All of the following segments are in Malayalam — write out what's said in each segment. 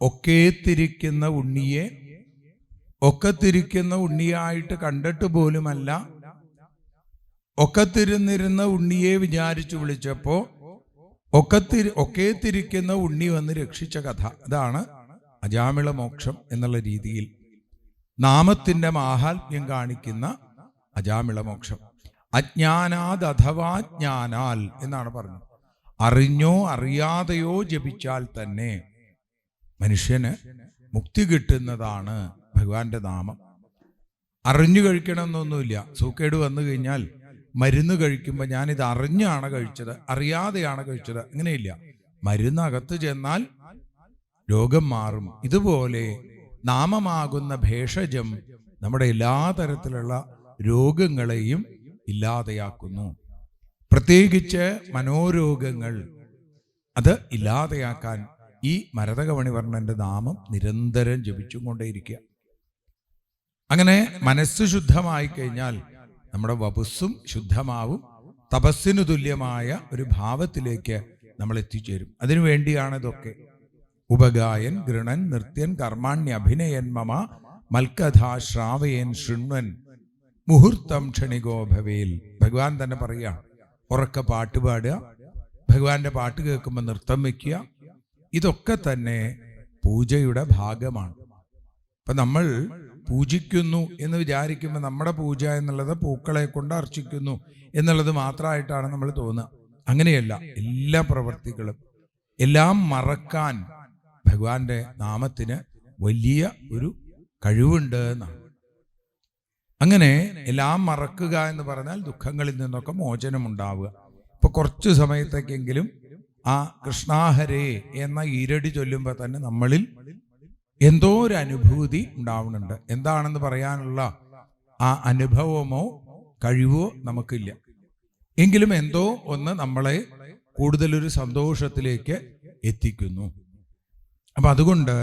ഒക്കേത്തിരിക്കുന്ന ഉണ്ണിയെ ഒക്കത്തിരിക്കുന്ന ഉണ്ണിയായിട്ട് കണ്ടിട്ട് പോലുമല്ല, ഒക്കത്തിരുന്നിരുന്ന ഉണ്ണിയെ വിചാരിച്ചു വിളിച്ചപ്പോ ഒക്കേത്തിരിക്കുന്ന ഉണ്ണി വന്ന് രക്ഷിച്ച കഥ. അതാണ് അജാമിള മോക്ഷം എന്നുള്ള രീതിയിൽ നാമത്തിന്റെ മാഹാത്മ്യം കാണിക്കുന്ന അജാമിള മോക്ഷം. അജ്ഞാനാത് അഥവാ ജ്ഞാനാൽ എന്നാണ് പറഞ്ഞത്. അറിഞ്ഞോ അറിയാതെയോ ജപിച്ചാൽ തന്നെ മനുഷ്യന് മുക്തി കിട്ടുന്നതാണ് ഭഗവാന്റെ നാമം. അറിഞ്ഞു കഴിക്കണമെന്നൊന്നുമില്ല. സൂക്കേട് വന്നു കഴിഞ്ഞാൽ മരുന്ന് കഴിക്കുമ്പോൾ ഞാനിത് അറിഞ്ഞാണ് കഴിച്ചത്, അറിയാതെയാണ് കഴിച്ചത്, അങ്ങനെയില്ല. മരുന്നകത്ത് ചെന്നാൽ രോഗം മാറും. ഇതുപോലെ നാമമാകുന്ന ഭേഷജം നമ്മുടെ എല്ലാ തരത്തിലുള്ള രോഗങ്ങളെയും ഇല്ലാതെയാക്കുന്നു. പ്രത്യേകിച്ച് മനോരോഗങ്ങൾ അത് ഇല്ലാതെയാക്കാൻ ഈ മരതകമണിവർണ്ണന്റെ നാമം നിരന്തരം ജപിച്ചും കൊണ്ടേയിരിക്കുക. അങ്ങനെ മനസ്സ് ശുദ്ധമായി കഴിഞ്ഞാൽ നമ്മുടെ വപുസ്സും ശുദ്ധമാവും. തപസ്സിനു തുല്യമായ ഒരു ഭാവത്തിലേക്ക് നമ്മൾ എത്തിച്ചേരും. അതിനു വേണ്ടിയാണ് ഇതൊക്കെ. ഉപഗായൻ ഗൃണൻ നൃത്യൻ കർമാണ്യഭിനയൻ മമ മൽക്കഥാ ശ്രാവയൻ ശൃണ്വൻ മുഹൂർത്തം ക്ഷണികോ ഭവേൽ. ഭഗവാൻ തന്നെ പറയുക, ഉറക്കെ പാട്ട് പാടുക, ഭഗവാന്റെ പാട്ട് കേൾക്കുമ്പോൾ നൃത്തം വയ്ക്കുക. ഇതൊക്കെ തന്നെ പൂജയുടെ ഭാഗമാണ്. അപ്പൊ നമ്മൾ പൂജിക്കുന്നു എന്ന് വിചാരിക്കുമ്പോൾ നമ്മുടെ പൂജ എന്നുള്ളത് പൂക്കളെ കൊണ്ട് അർച്ചിക്കുന്നു എന്നുള്ളത് മാത്രമായിട്ടാണ് നമ്മൾ തോന്നുക. അങ്ങനെയല്ല. എല്ലാ പ്രവൃത്തികളും എല്ലാം മറക്കാൻ ഭഗവാന്റെ നാമത്തിന് വലിയ ഒരു കഴിവുണ്ട് എന്നാണ്. അങ്ങനെ എല്ലാം മറക്കുക എന്ന് പറഞ്ഞാൽ ദുഃഖങ്ങളിൽ നിന്നൊക്കെ മോചനമുണ്ടാവുക. ഇപ്പൊ കുറച്ചു സമയത്തേക്കെങ്കിലും ആ കൃഷ്ണാഹരേ എന്ന ഈരടി ചൊല്ലുമ്പോൾ തന്നെ നമ്മളിൽ എന്തോ ഒരു അനുഭൂതി ഉണ്ടാവുന്നുണ്ട്. എന്താണെന്ന് പറയാനുള്ള ആ അനുഭവമോ കഴിവോ നമുക്കില്ല. എങ്കിലും എന്തോ ഒന്ന് നമ്മളെ കൂടുതലൊരു സന്തോഷത്തിലേക്ക് എത്തിക്കുന്നു. അപ്പൊ അതുകൊണ്ട്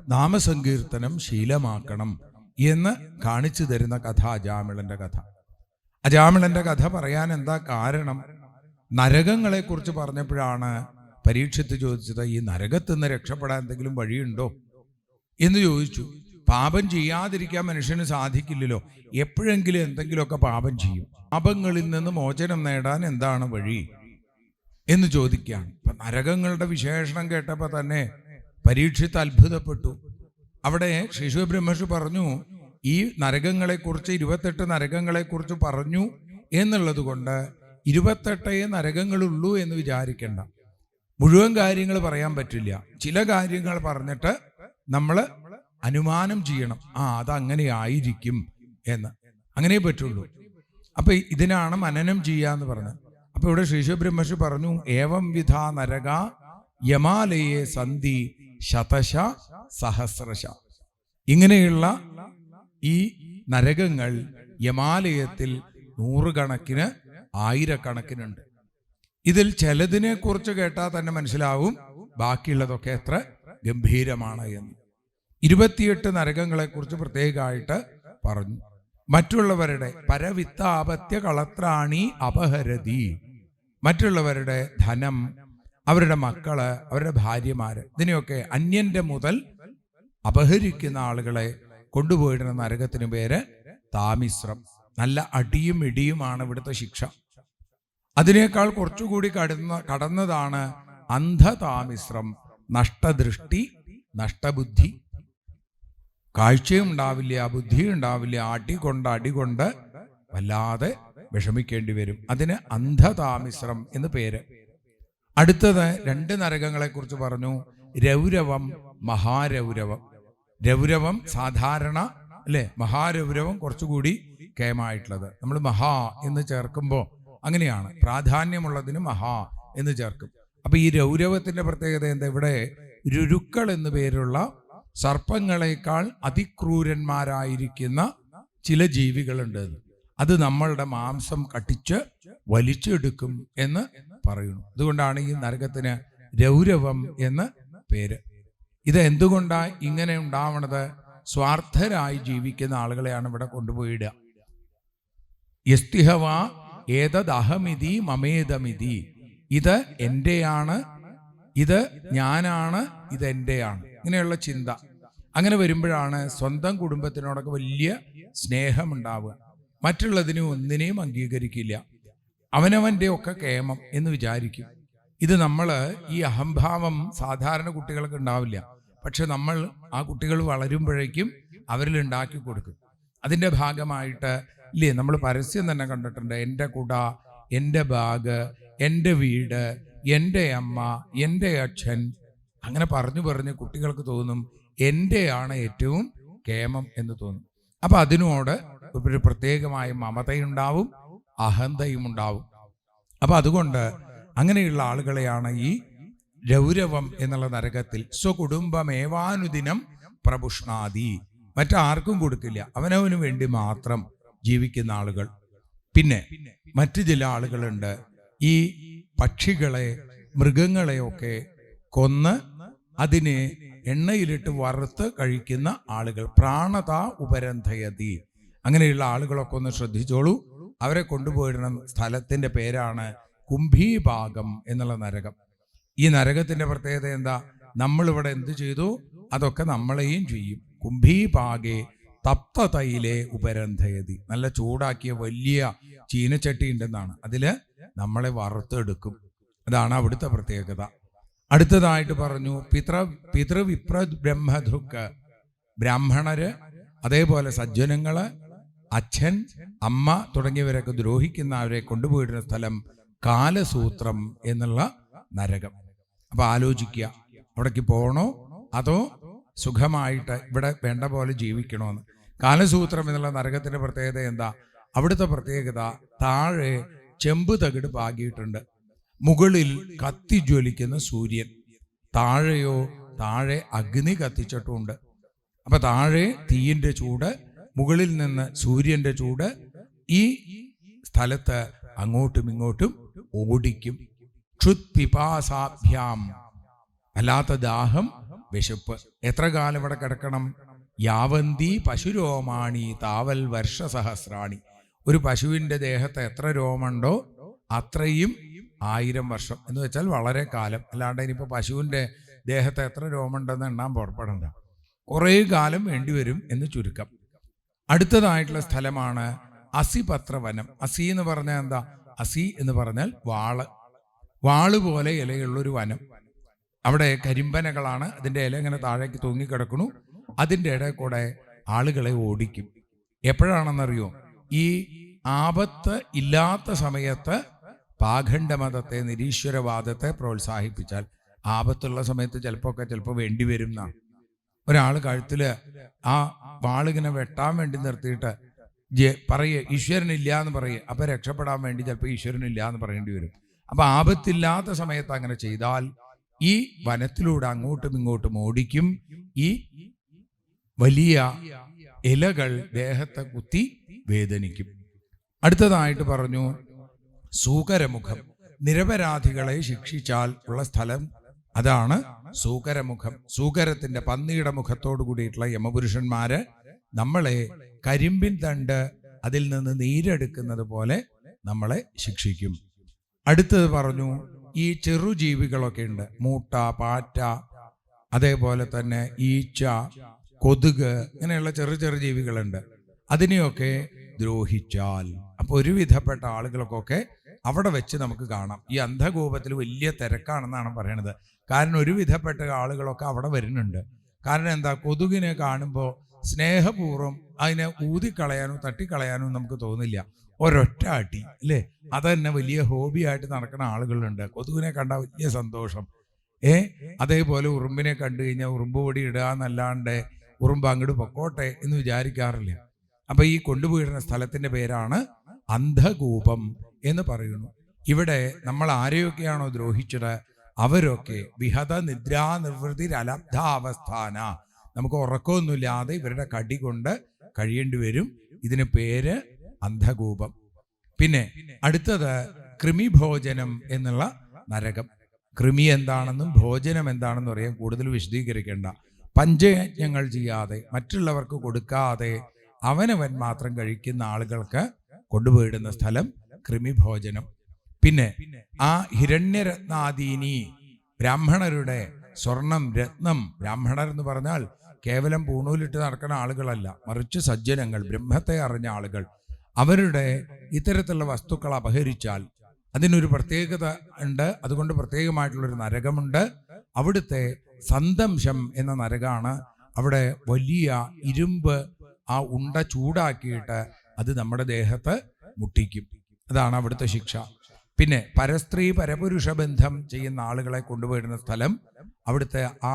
നാമസങ്കീർത്തനം ശീലമാക്കണം എന്ന് കാണിച്ചു തരുന്ന കഥ അജാമിളന്റെ കഥ. അജാമിളന്റെ കഥ പറയാൻ എന്താ കാരണം? നരകങ്ങളെ കുറിച്ച് പറഞ്ഞപ്പോഴാണ് പരീക്ഷിത്ത് ചോദിച്ചത്, ഈ നരകത്തിൽ നിന്ന് രക്ഷപ്പെടാൻ എന്തെങ്കിലും വഴിയുണ്ടോ എന്ന് ചോദിച്ചു. പാപം ചെയ്യാതിരിക്കാൻ മനുഷ്യന് സാധിക്കില്ലല്ലോ. എപ്പോഴെങ്കിലും എന്തെങ്കിലുമൊക്കെ പാപം ചെയ്യും. പാപങ്ങളിൽ നിന്ന് മോചനം നേടാൻ എന്താണ് വഴി എന്ന് ചോദിക്കുകയാണ്. ഇപ്പൊ നരകങ്ങളുടെ വിശേഷണം കേട്ടപ്പോൾ തന്നെ പരീക്ഷിത്ത് അത്ഭുതപ്പെട്ടു. അവിടെ ശ്രീ ബ്രഹ്മർഷി പറഞ്ഞു, ഈ നരകങ്ങളെക്കുറിച്ച് 28 നരകങ്ങളെക്കുറിച്ച് പറഞ്ഞു എന്നുള്ളത് കൊണ്ട് 28 നരകങ്ങളുള്ളൂ എന്ന് വിചാരിക്കേണ്ട. മുഴുവൻ കാര്യങ്ങൾ പറയാൻ പറ്റില്ല. ചില കാര്യങ്ങൾ പറഞ്ഞിട്ട് നമ്മൾ അനുമാനം ചെയ്യണം, അതങ്ങനെ ആയിരിക്കും എന്ന്. അങ്ങനെ പറ്റുള്ളൂ. അപ്പൊ ഇതിനാണ് മനനം ചെയ്യാന്ന് പറഞ്ഞത്. അപ്പൊ ഇവിടെ ശ്രീ ബ്രഹ്മർഷി പറഞ്ഞു, ഏവം വിധ നരക യമാലയെ സന്ധി ശതശ സഹസ്രശ. ഇങ്ങനെയുള്ള ഈ നരകങ്ങൾ യമാലയത്തിൽ 100 കണക്കിന് 1000 കണക്കിനുണ്ട്. ഇതിൽ ചിലതിനെ കുറിച്ച് കേട്ടാൽ തന്നെ മനസ്സിലാവും ബാക്കിയുള്ളതൊക്കെ എത്ര ഗംഭീരമാണ് എന്ന്. 28 നരകങ്ങളെ കുറിച്ച് പ്രത്യേകമായിട്ട് പറഞ്ഞു. മറ്റുള്ളവരുടെ പരവിത്താപത്യ കളത്രാണി അപഹരതി, മറ്റുള്ളവരുടെ ധനം, അവരുടെ മക്കള്, അവരുടെ ഭാര്യമാര്, ഇതിനെയൊക്കെ അന്യന്റെ മുതൽ അപഹരിക്കുന്ന ആളുകളെ കൊണ്ടുപോയിടുന്ന നരകത്തിന് പേര് താമിശ്രം. നല്ല അടിയും ഇടിയുമാണ് ഇവിടുത്തെ ശിക്ഷ. അതിനേക്കാൾ കുറച്ചുകൂടി കടന്നതാണ് അന്ധതാമിശ്രം. നഷ്ടദൃഷ്ടി, നഷ്ടബുദ്ധി, കാഴ്ചയും ഉണ്ടാവില്ല, ബുദ്ധിയും ഉണ്ടാവില്ല. അടികൊണ്ട് വല്ലാതെ വിഷമിക്കേണ്ടി വരും. അതിന് അന്ധതാമിശ്രം എന്ന് പേര്. അടുത്തത് 2 നരകങ്ങളെ കുറിച്ച് പറഞ്ഞു. രൗരവം, മഹാരൗരവം. രൗരവം സാധാരണ അല്ലെ, മഹാരൗരവം കുറച്ചുകൂടി കേമായിട്ടുള്ളത്. നമ്മൾ മഹാ എന്ന് ചേർക്കുമ്പോൾ അങ്ങനെയാണ്, പ്രാധാന്യമുള്ളതിന് മഹാ എന്ന് ചേർക്കും. അപ്പൊ ഈ രൗരവത്തിന്റെ പ്രത്യേകത എന്താ? ഇവിടെ രുരുക്കൾ എന്നു പേരുള്ള സർപ്പങ്ങളെക്കാൾ അതിക്രൂരന്മാരായിരിക്കുന്ന ചില ജീവികളുണ്ട്. അത് നമ്മളുടെ മാംസം കട്ടിച്ച് വലിച്ചെടുക്കും എന്ന് പറയുന്നു. അതുകൊണ്ടാണ് ഈ നരകത്തിന് രൗരവം എന്ന് പേര്. ഇത് എന്തുകൊണ്ടാ ഇങ്ങനെ ഉണ്ടാവണത്? സ്വാർത്ഥരായി ജീവിക്കുന്ന ആളുകളെയാണ് ഇവിടെ കൊണ്ടുപോയിടുക. യസ്തിഹവ ഏതദഹമിതി മമേദമിതി. ഇത് എൻ്റെയാണ്, ഇത് ഞാനാണ്, ഇതെൻ്റെയാണ്. ഇങ്ങനെയുള്ള ചിന്ത. അങ്ങനെ വരുമ്പോഴാണ് സ്വന്തം കുടുംബത്തിനോടൊക്കെ വലിയ സ്നേഹമുണ്ടാവുക. മറ്റുള്ളതിനെ ഒന്നിനെയും അംഗീകരിക്കില്ല. അവനവൻ്റെ ഒക്കെ കേമം എന്ന് വിചാരിക്കും. ഇത് നമ്മൾ ഈ അഹംഭാവം സാധാരണ കുട്ടികൾക്ക് ഉണ്ടാവില്ല. പക്ഷെ നമ്മൾ ആ കുട്ടികൾ വളരുമ്പോഴേക്കും അവരിൽ ഉണ്ടാക്കി കൊടുക്കും. അതിൻ്റെ ഭാഗമായിട്ട് ഇല്ലേ, നമ്മൾ പരസ്യം തന്നെ കണ്ടിട്ടുണ്ട്. എൻ്റെ കുട, എൻ്റെ ബാഗ്, എൻ്റെ വീട്, എൻ്റെ അമ്മ, എൻ്റെ അച്ഛൻ, അങ്ങനെ പറഞ്ഞു പറഞ്ഞ് കുട്ടികൾക്ക് തോന്നും എൻ്റെയാണ് ഏറ്റവും കേമം എന്ന് തോന്നും. അപ്പം അതിനോട് ഒരു പ്രത്യേകമായ മമതയുണ്ടാവും, അഹന്തയും ഉണ്ടാവും. അപ്പം അതുകൊണ്ട് അങ്ങനെയുള്ള ആളുകളെയാണ് ഈ രൗരവം എന്നുള്ള നരകത്തിൽ സ്വകുടുംബമേവാനുദിനം പ്രപുഷ്ണാദി, മറ്റാർക്കും കൊടുക്കില്ല, അവനവന് വേണ്ടി മാത്രം ജീവിക്കുന്ന ആളുകൾ. പിന്നെ മറ്റു ചില ആളുകളുണ്ട്, ഈ പക്ഷികളെ മൃഗങ്ങളെയൊക്കെ കൊന്ന് അതിനെ എണ്ണയിലിട്ട് വറുത്ത് കഴിക്കുന്ന ആളുകൾ. പ്രാണത ഉപരന്ധയതി. അങ്ങനെയുള്ള ആളുകളൊക്കെ ഒന്ന് ശ്രദ്ധിച്ചോളൂ. അവരെ കൊണ്ടുപോയിരുന്ന സ്ഥലത്തിന്റെ പേരാണ് കുംഭീഭാഗം എന്നുള്ള നരകം. ഈ നരകത്തിന്റെ പ്രത്യേകത എന്താ? നമ്മളിവിടെ എന്ത് ചെയ്തു അതൊക്കെ നമ്മളെയും ചെയ്യും. കുംഭീഭാഗേ തപ്തതൈലേ ഉപരന്ധയതി. നല്ല ചൂടാക്കിയ വലിയ ചീനച്ചട്ടി ഉണ്ടെന്നാണ്, അതില് നമ്മളെ വറുത്തെടുക്കും. അതാണ് അവിടുത്തെ പ്രത്യേകത. അടുത്തതായിട്ട് പറഞ്ഞു പിതൃവിപ്ര ബ്രഹ്മധൃക്ക്. ബ്രാഹ്മണര്, അതേപോലെ സജ്ജനങ്ങള്, അച്ഛൻ, അമ്മ തുടങ്ങിയവരൊക്കെ ദ്രോഹിക്കുന്നവരെ കൊണ്ടുപോയിരുന്ന സ്ഥലം കാലസൂത്രം എന്നുള്ള നരകം. അപ്പൊ ആലോചിക്കുക, അവിടേക്ക് പോകണോ അതോ സുഖമായിട്ട് ഇവിടെ വേണ്ട പോലെ ജീവിക്കണോന്ന്. കാലസൂത്രം എന്നുള്ള നരകത്തിന്റെ പ്രത്യേകത എന്താ? അവിടുത്തെ പ്രത്യേകത താഴെ ചെമ്പ് തകിട് പാകിയിട്ടുണ്ട്, മുകളിൽ കത്തിജ്വലിക്കുന്ന സൂര്യൻ, താഴെയോ താഴെ അഗ്നി കത്തിച്ചിട്ടുമുണ്ട്. അപ്പൊ താഴെ തീയിന്റെ ചൂട്, മുകളിൽ നിന്ന് സൂര്യന്റെ ചൂട്. ഈ സ്ഥലത്ത് അങ്ങോട്ടും ഇങ്ങോട്ടും ഓടിക്കും. ക്ഷുത്പിപാസാഭ്യാം, അല്ലാത്ത ദാഹം, വിശപ്പ്. എത്ര കാലം ഇവിടെ കിടക്കണം? യാവന്തി പശുരോമാണി താവൽ വർഷസഹസ്രാണി. ഒരു പശുവിന്റെ ദേഹത്ത് എത്ര രോമുണ്ടോ അത്രയും 1000 വർഷം എന്ന് വെച്ചാൽ വളരെ കാലം. അല്ലാണ്ട് ഇനിയിപ്പോ പശുവിന്റെ ദേഹത്ത് എത്ര രോമുണ്ടെന്ന് എണ്ണാൻ പുറപ്പെടണ്ട, കുറേ കാലം വേണ്ടിവരും എന്ന് ചുരുക്കം. അടുത്തതായിട്ടുള്ള സ്ഥലമാണ് അസിപത്രവനം. അസി എന്ന് പറഞ്ഞാൽ എന്താ? അസി എന്ന് പറഞ്ഞാൽ വാള് പോലെ ഇലയുള്ളൊരു വനം. അവിടെ കരിമ്പനകളാണ്, അതിന്റെ ഇല ഇങ്ങനെ താഴേക്ക് തൂങ്ങിക്കിടക്കണു. അതിൻ്റെ ഇടയിൽ കൂടെ ആളുകളെ ഓടിക്കും. എപ്പോഴാണെന്നറിയോ? ഈ ആപത്ത് ഇല്ലാത്ത സമയത്ത് പാഖണ്ഡമതത്തെ, നിരീശ്വരവാദത്തെ പ്രോത്സാഹിപ്പിച്ചാൽ. ആപത്തുള്ള സമയത്ത് ചിലപ്പോൾ വേണ്ടിവരും എന്നാണ്. ഒരാൾ കഴുത്തില് ആ വാളിങ്ങനെ വെട്ടാൻ വേണ്ടി നിർത്തിയിട്ട് പറയേ ഈശ്വരനില്ല എന്ന് പറയേ, അപ്പൊ രക്ഷപ്പെടാൻ വേണ്ടി ചിലപ്പോൾ ഈശ്വരനില്ല എന്ന് പറയേണ്ടി വരും. അപ്പൊ ആപത്തില്ലാത്ത സമയത്ത് അങ്ങനെ ചെയ്താൽ ഈ വനത്തിലൂടെ അങ്ങോട്ടും ഇങ്ങോട്ടും ഓടിക്കും. ഈ വലിയ ഇലകൾ ദേഹത്തെ കുത്തി വേദനിക്കും. അടുത്തതായിട്ട് പറഞ്ഞു സൂകരമുഖം. നിരപരാധികളെ ശിക്ഷിച്ചാൽ ഉള്ള സ്ഥലം അതാണ് സൂകരമുഖം. സൂകരത്തിന്റെ, പന്നിയുടെ മുഖത്തോടു കൂടിയിട്ടുള്ള യമപുരുഷന്മാര് നമ്മളെ കരിമ്പിൻ തണ്ട് അതിൽ നിന്ന് നീരെടുക്കുന്നത് പോലെ നമ്മളെ ശിക്ഷിക്കും. അടുത്തത് പറഞ്ഞു ഈ ചെറുജീവികളൊക്കെ ഉണ്ട്, മൂട്ട, പാറ്റ, അതേപോലെ തന്നെ ഈച്ച, കൊതുക്, ഇങ്ങനെയുള്ള ചെറു ജീവികളുണ്ട്. അതിനെയൊക്കെ ദ്രോഹിച്ചാൽ, അപ്പൊ ഒരുവിധപ്പെട്ട ആളുകൾക്കൊക്കെ അവിടെ വെച്ച് നമുക്ക് കാണാം. ഈ അന്ധകൂപത്തിൽ വലിയ തിരക്കാണെന്നാണ് പറയണത്. കാരണം ഒരുവിധപ്പെട്ട ആളുകളൊക്കെ അവിടെ വരുന്നുണ്ട്. കാരണം എന്താ? കൊതുകിനെ കാണുമ്പോൾ സ്നേഹപൂർവ്വം അതിനെ ഊതിക്കളയാനോ തട്ടിക്കളയാനോ നമുക്ക് തോന്നില്ല. ഒരൊറ്റ അടി അല്ലേ, അതന്നെ വലിയ ഹോബിയായിട്ട് നടക്കുന്ന ആളുകളുണ്ട്. കൊതുകിനെ കണ്ടാൽ വലിയ സന്തോഷം. അതേപോലെ ഉറുമ്പിനെ കണ്ടു കഴിഞ്ഞാൽ ഉറുമ്പ് പൊടി ഇടുക എന്നല്ലാണ്ട് ഉറുമ്പ് അങ്ങോട്ട് പൊക്കോട്ടെ എന്ന് വിചാരിക്കാറില്ല. അപ്പൊ ഈ കൊണ്ടുപോയിരുന്ന സ്ഥലത്തിന്റെ പേരാണ് അന്ധകൂപം എന്ന് പറയുന്നു. ഇവിടെ നമ്മൾ ആരെയൊക്കെയാണോ ദ്രോഹിച്ചത് അവരൊക്കെ വിഹത നിദ്രാ നിർവൃതി അലബ്ധാവസ്ഥാന, നമുക്ക് ഉറക്കമൊന്നുമില്ലാതെ ഇവരുടെ കടി കൊണ്ട് കഴിയേണ്ടി വരും. ഇതിന് പേര് അന്ധകൂപം. പിന്നെ അടുത്തത് കൃമിഭോജനം എന്നുള്ള നരകം. കൃമി എന്താണെന്നും ഭോജനം എന്താണെന്നും അറിയാൻ കൂടുതൽ വിശദീകരിക്കേണ്ട. പഞ്ചയജ്ഞങ്ങൾ ചെയ്യാതെ, മറ്റുള്ളവർക്ക് കൊടുക്കാതെ അവനവൻ മാത്രം കഴിക്കുന്ന ആളുകൾക്ക് കൊണ്ടുപോയിടുന്ന സ്ഥലം കൃമിഭോജനം. പിന്നെ ആ ഹിരണ്യരത്നാദീനി ബ്രാഹ്മണരുടെ സ്വർണം, രത്നം. ബ്രാഹ്മണർ എന്ന് പറഞ്ഞാൽ കേവലം പൂണൂലിട്ട് നടക്കുന്ന ആളുകളല്ല, മറിച്ച് സജ്ജനങ്ങൾ, ബ്രഹ്മത്തെ അറിഞ്ഞ ആളുകൾ. അവരുടെ ഇത്തരത്തിലുള്ള വസ്തുക്കൾ അപഹരിച്ചാൽ അതിനൊരു പ്രത്യേകത ഉണ്ട്. അതുകൊണ്ട് പ്രത്യേകമായിട്ടുള്ളൊരു നരകമുണ്ട്. അവിടുത്തെ സന്തംശം എന്ന നരകമാണ്. അവിടെ വലിയ ഇരുമ്പ് ആ ഉണ്ട ചൂടാക്കിയിട്ട് അത് നമ്മുടെ ദേഹത്ത് മുട്ടിക്കും. അതാണ് അവിടുത്തെ ശിക്ഷ. പിന്നെ പരസ്ത്രീ പരപുരുഷ ബന്ധം ചെയ്യുന്ന ആളുകളെ കൊണ്ടുപോയിരുന്ന സ്ഥലം, അവിടുത്തെ ആ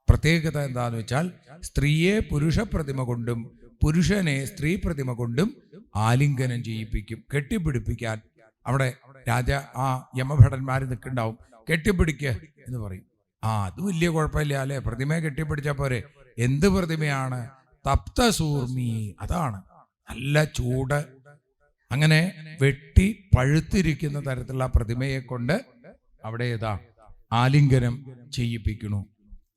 പ്രത്യേകത എന്താന്ന് വെച്ചാൽ സ്ത്രീയെ പുരുഷ പ്രതിമ കൊണ്ടും പുരുഷനെ സ്ത്രീ പ്രതിമ കൊണ്ടും ആലിംഗനം ചെയ്യിപ്പിക്കും. കെട്ടിപ്പിടിപ്പിക്കാൻ അവിടെ ആ യമഭടന്മാർ നിൽക്കുന്നുണ്ടാവും. കെട്ടിപ്പിടിക്കുക എന്ന് പറയും. അത് വലിയ കുഴപ്പമില്ല അല്ലെ, പ്രതിമയെ കെട്ടിപ്പിടിച്ചാൽ പോരെ. എന്ത് പ്രതിമയാണ്? തപ്തസൂർമി. അതാണ് നല്ല ചൂട്, അങ്ങനെ വെട്ടി പഴുത്തിരിക്കുന്ന തരത്തിലുള്ള പ്രതിമയെ കൊണ്ട് അവിടെ ആലിംഗനം ചെയ്യിപ്പിക്കുന്നു.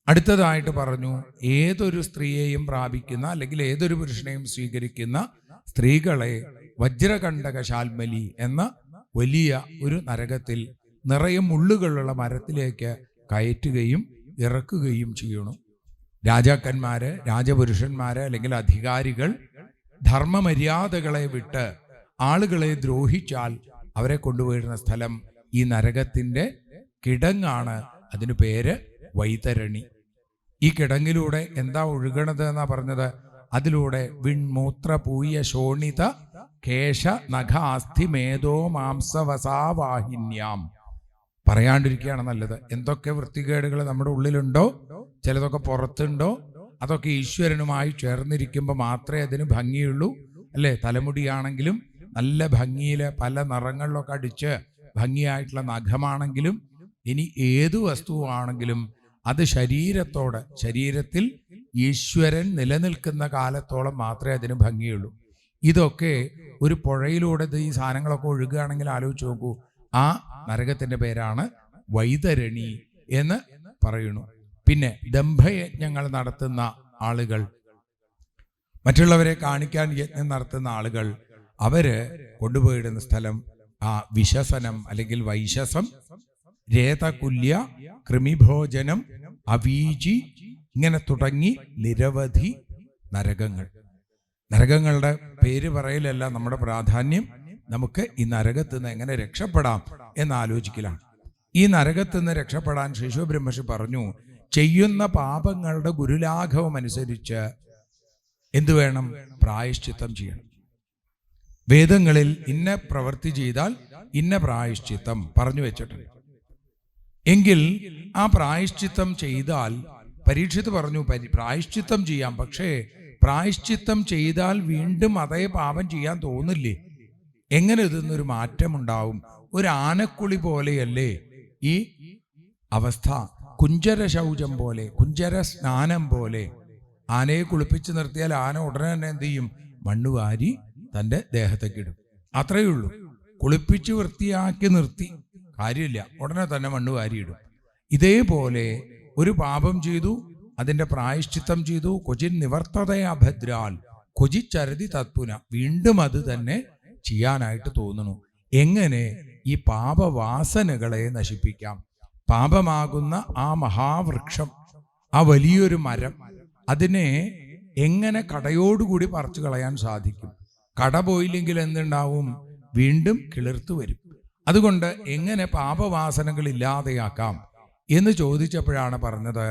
അടുത്തതായിട്ട് പറഞ്ഞു, ഏതൊരു സ്ത്രീയെയും പ്രാപിക്കുന്ന അല്ലെങ്കിൽ ഏതൊരു പുരുഷനെയും സ്വീകരിക്കുന്ന സ്ത്രീകളെ വജ്രകണ്ഠകശാൽമലി എന്ന വലിയ ഒരു നരകത്തിൽ നിറയെ മുള്ളുകളുള്ള മരത്തിലേക്ക് കയറ്റുകയും ഇറക്കുകയും ചെയ്യണം. രാജാക്കന്മാര്, രാജപുരുഷന്മാര് അല്ലെങ്കിൽ അധികാരികൾ ധർമ്മമര്യാദകളെ വിട്ട് ആളുകളെ ദ്രോഹിച്ചാൽ അവരെ കൊണ്ടുപോയിരുന്ന സ്ഥലം ഈ നരകത്തിന്റെ കിടങ്ങാണ്. അതിന് പേര് വൈതരണി. ഈ കിടങ്ങിലൂടെ എന്താ ഒഴുകണത് എന്നാ പറഞ്ഞത്? അതിലൂടെ വിൺമൂത്ര പൂയ ശോണിത കേശ നഖ അസ്ഥി മേധോ മാംസവസാവാഹിന്യാം. പറയാണ്ടിരിക്കുകയാണ് നല്ലത്. എന്തൊക്കെ വൃത്തികേടുകൾ നമ്മുടെ ഉള്ളിലുണ്ടോ, ചിലതൊക്കെ പുറത്തുണ്ടോ, അതൊക്കെ ഈശ്വരനുമായി ചേർന്നിരിക്കുമ്പോൾ മാത്രമേ അതിന് ഭംഗിയുള്ളൂ അല്ലേ? തലമുടിയാണെങ്കിലും നല്ല ഭംഗിയിൽ പല നിറങ്ങളിലൊക്കെ അടിച്ച് ഭംഗിയായിട്ടുള്ള നഖമാണെങ്കിലും ഇനി ഏതു വസ്തുവാണെങ്കിലും അത് ശരീരത്തിൽ ഈശ്വരൻ നിലനിൽക്കുന്ന കാലത്തോളം മാത്രമേ അതിന് ഭംഗിയുള്ളൂ. ഇതൊക്കെ ഒരു പുഴയിലൂടെ ഈ സാധനങ്ങളൊക്കെ ഒഴുകുകയാണെങ്കിൽ ആലോചിച്ച് നോക്കൂ. ആ നരകത്തിന്റെ പേരാണ് വൈതരണി എന്ന് പറയുന്നു. പിന്നെ ദംഭയജ്ഞങ്ങൾ നടത്തുന്ന ആളുകൾ, മറ്റുള്ളവരെ കാണിക്കാൻ യജ്ഞം നടത്തുന്ന ആളുകൾ, അവര് കൊണ്ടുപോയിടുന്ന സ്ഥലം ആ വിശസനം അല്ലെങ്കിൽ വൈശസം, രേതകുല്യ, കൃമിഭോജനം, അവീചി, ഇങ്ങനെ തുടങ്ങി നിരവധി നരകങ്ങൾ. നരകങ്ങളുടെ പേര് പറയലല്ല നമ്മുടെ പ്രാധാന്യം. നമുക്ക് ഈ നരകത്ത് നിന്ന് എങ്ങനെ രക്ഷപ്പെടാം എന്ന് ആലോചിക്കലാണ്. ഈ നരകത്ത് നിന്ന് രക്ഷപ്പെടാൻ ശിശു ബ്രഹ്മർഷി പറഞ്ഞു, ചെയ്യുന്ന പാപങ്ങളുടെ ഗുരുലാഘവം അനുസരിച്ച് എന്തു വേണം? പ്രായശ്ചിത്തം ചെയ്യണം. വേദങ്ങളിൽ ഇന്ന പ്രവൃത്തി ചെയ്താൽ ഇന്ന പ്രായശ്ചിത്തം പറഞ്ഞു വെച്ചിട്ടുണ്ട്. എങ്കിൽ ആ പ്രായശ്ചിത്തം ചെയ്താൽ, പരീക്ഷിത്ത് പറഞ്ഞു പ്രായശ്ചിത്തം ചെയ്യാം, പക്ഷേ പ്രായശ്ചിത്തം ചെയ്താൽ വീണ്ടും അതേ പാപം ചെയ്യാൻ തോന്നില്ലേ? എങ്ങനെ ഇതിന്നൊരു മാറ്റമുണ്ടാവും? ഒരു ആനക്കുളി പോലെയല്ലേ ഈ അവസ്ഥ? കുഞ്ചര ശൗചം പോലെ, കുഞ്ചര സ്നാനം പോലെ. ആനയെ കുളിപ്പിച്ച് നിർത്തിയാൽ ആന ഉടനെ തന്നെ എന്ത് ചെയ്യും? മണ്ണ് വാരി തൻ്റെ ദേഹത്തേക്ക് ഇടും. അത്രയേ ഉള്ളൂ. കുളിപ്പിച്ച് വൃത്തിയാക്കി നിർത്തി കാര്യമില്ല, ഉടനെ തന്നെ മണ്ണ് വാരിയിടും. ഇതേപോലെ ഒരു പാപം ചെയ്തു, അതിൻ്റെ പ്രായശ്ചിത്തം ചെയ്തു, കൊചിൻ നിവർത്തതയാ ഭദ്രാൽ കൊചിച്ചരുതി തത്പുന, വീണ്ടും അത് തന്നെ ചെയ്യാനായിട്ട് തോന്നുന്നു. എങ്ങനെ ഈ പാപവാസനകളെ നശിപ്പിക്കാം? പാപമാകുന്ന ആ മഹാവൃക്ഷം, ആ വലിയൊരു മരം, അതിനെ എങ്ങനെ കടയോടുകൂടി പറിച്ചു കളയാൻ സാധിക്കും? കട പോയില്ലെങ്കിൽ എന്തുണ്ടാവും? വീണ്ടും കിളിർത്തു വരും. അതുകൊണ്ട് എങ്ങനെ പാപവാസനകൾ ഇല്ലാതെയാക്കാം എന്ന് ചോദിച്ചപ്പോഴാണ് പറഞ്ഞത്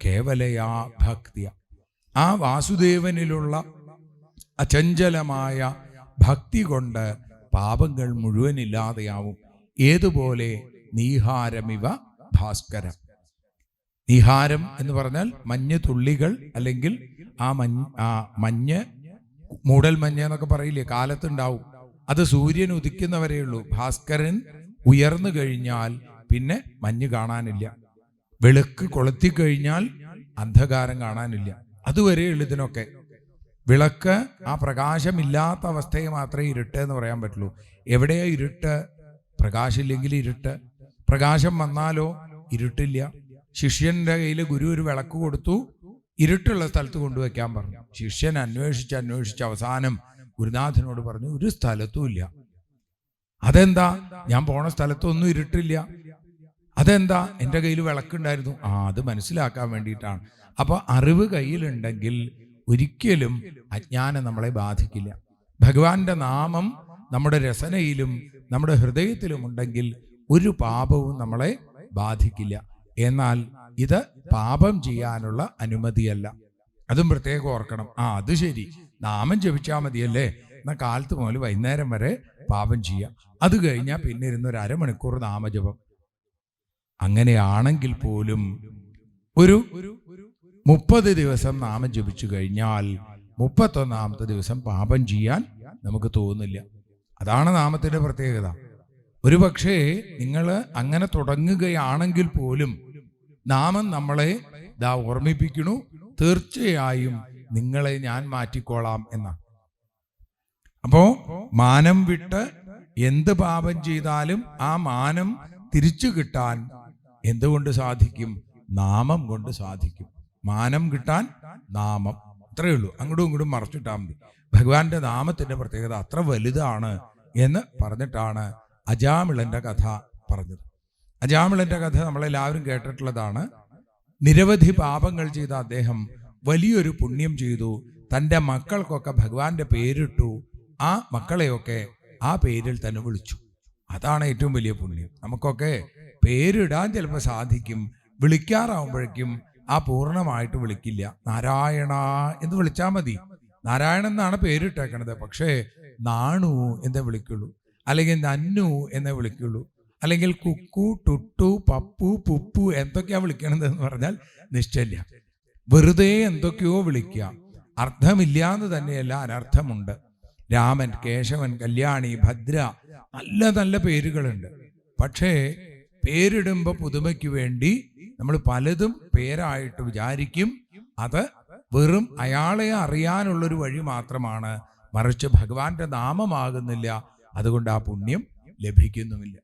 കേവലയാ ഭക്തിയ. ആ വാസുദേവനിലുള്ള അചഞ്ചലമായ ഭക്തി കൊണ്ട് പാപങ്ങൾ മുഴുവൻ ഇല്ലാതെയാവും. ഏതുപോലെ? നീഹാരമിവ ഭാസ്കരം. നീഹാരം എന്ന് പറഞ്ഞാൽ മഞ്ഞ് തുള്ളികൾ, അല്ലെങ്കിൽ ആ മഞ്ഞ്, മൂടൽ മഞ്ഞ് എന്നൊക്കെ പറയില്ലേ, കാലത്തുണ്ടാവും. അത് സൂര്യൻ ഉദിക്കുന്നവരെയുള്ളൂ. ഭാസ്കരൻ ഉയർന്നു കഴിഞ്ഞാൽ പിന്നെ മഞ്ഞ് കാണാനില്ല. വെളുക്ക് കൊളുത്തിക്കഴിഞ്ഞാൽ അന്ധകാരം കാണാനില്ല. അതുവരെയുള്ളൂ ഇതിനൊക്കെ. വിളക്ക് ആ പ്രകാശമില്ലാത്ത അവസ്ഥയെ മാത്രമേ ഇരുട്ട് എന്ന് പറയാൻ പറ്റുള്ളൂ. എവിടെയാ ഇരുട്ട്? പ്രകാശമില്ലെങ്കിൽ ഇരുട്ട്. പ്രകാശം വന്നാലോ ഇരുട്ടില്ല. ശിഷ്യന്റെ കയ്യിൽ ഗുരു ഒരു വിളക്ക് കൊടുത്തു, ഇരുട്ടുള്ള സ്ഥലത്ത് കൊണ്ടുവയ്ക്കാൻ പറഞ്ഞു. ശിഷ്യൻ അന്വേഷിച്ച് അവസാനം ഗുരുനാഥനോട് പറഞ്ഞു, ഒരു സ്ഥലത്തും ഇല്ല. അതെന്താ? ഞാൻ പോണ സ്ഥലത്തൊന്നും ഇരുട്ടില്ല. അതെന്താ? എൻ്റെ കയ്യിൽ വിളക്കുണ്ടായിരുന്നു. അത് മനസ്സിലാക്കാൻ വേണ്ടിയിട്ടാണ്. അപ്പോൾ അറിവ് കയ്യിലുണ്ടെങ്കിൽ ഒരിക്കലും അജ്ഞാനം നമ്മളെ ബാധിക്കില്ല. ഭഗവാന്റെ നാമം നമ്മുടെ രസനയിലും നമ്മുടെ ഹൃദയത്തിലും ഉണ്ടെങ്കിൽ ഒരു പാപവും നമ്മളെ ബാധിക്കില്ല. എന്നാൽ ഇത് പാപം ചെയ്യാനുള്ള അനുമതിയല്ല. അതും പ്രത്യേകം ഓർക്കണം. അത് ശരി, നാമം ജപിച്ചാൽ മതിയല്ലേ, എന്നാൽ കാലത്ത് മുതൽ വൈകുന്നേരം വരെ പാപം ചെയ്യാം. അത് കഴിഞ്ഞാൽ പിന്നെ ഇരുന്നൊരു അരമണിക്കൂർ നാമജപം. അങ്ങനെയാണെങ്കിൽ പോലും ഒരു 30 ദിവസം നാമം ജപിച്ചു കഴിഞ്ഞാൽ 31ാമത്തെ ദിവസം പാപം ചെയ്യാൻ നമുക്ക് തോന്നില്ല. അതാണ് നാമത്തിന്റെ പ്രത്യേകത. ഒരു പക്ഷേ നിങ്ങൾ അങ്ങനെ തുടങ്ങുകയാണെങ്കിൽ പോലും നാമം നമ്മളെ ഓർമ്മിപ്പിക്കണു, തീർച്ചയായും നിങ്ങളെ ഞാൻ മാറ്റിക്കോളാം എന്നാണ്. അപ്പോ മാനം വിട്ട് എന്ത് പാപം ചെയ്താലും ആ മാനം തിരിച്ചു കിട്ടാൻ എന്തുകൊണ്ട് സാധിക്കും? നാമം കൊണ്ട് സാധിക്കും. മാനം കിട്ടാൻ നാമം, അത്രയേ ഉള്ളൂ. അങ്ങോട്ടും ഇങ്ങോട്ടും മറച്ചിട്ടാൽ മതി. ഭഗവാന്റെ നാമത്തിന്റെ പ്രത്യേകത അത്ര വലുതാണ് എന്ന് പറഞ്ഞിട്ടാണ് അജാമിളന്റെ കഥ പറഞ്ഞത്. അജാമിളന്റെ കഥ നമ്മളെല്ലാവരും കേട്ടിട്ടുള്ളതാണ്. നിരവധി പാപങ്ങൾ ചെയ്ത അദ്ദേഹം വലിയൊരു പുണ്യം ചെയ്തു. തൻ്റെ മക്കൾക്കൊക്കെ ഭഗവാന്റെ പേരിട്ടു. ആ മക്കളെയൊക്കെ ആ പേരിൽ തന്നെ വിളിച്ചു. അതാണ് ഏറ്റവും വലിയ പുണ്യം. നമുക്കൊക്കെ പേരിടാൻ ചിലപ്പോൾ സാധിക്കും, വിളിക്കാറാവുമ്പോഴേക്കും ആ പൂർണ്ണമായിട്ട് വിളിക്കില്ല. നാരായണ എന്ന് വിളിച്ചാൽ മതി. നാരായണൻ എന്നാണ് പേരിട്ടേക്കണത്. പക്ഷേ നാണു എന്നേ വിളിക്കുള്ളൂ, അല്ലെങ്കിൽ നന്നു എന്നേ വിളിക്കുള്ളൂ, അല്ലെങ്കിൽ കുക്കു, ടുട്ടു, പപ്പു, പുപ്പു എന്തൊക്കെയാ വിളിക്കണത് എന്ന് പറഞ്ഞാൽ നിശ്ചല്യ. വെറുതെ എന്തൊക്കെയോ വിളിക്കുക. അർത്ഥമില്ലാന്ന് തന്നെയല്ല, അനർത്ഥമുണ്ട്. രാമൻ, കേശവൻ, കല്യാണി, ഭദ്ര, നല്ല നല്ല പേരുകളുണ്ട്. പക്ഷേ പേരിടുമ്പോൾ പുതുമയ്ക്ക് വേണ്ടി നമ്മൾ പലതും പേരായിട്ട് വിചാരിക്കും. അത് വെറും അയാളെ അറിയാനുള്ളൊരു വഴി മാത്രമാണ്, മറിച്ച് ഭഗവാന്റെ നാമമാകുന്നില്ല. അതുകൊണ്ട് ആ പുണ്യം ലഭിക്കുന്നുമില്ല.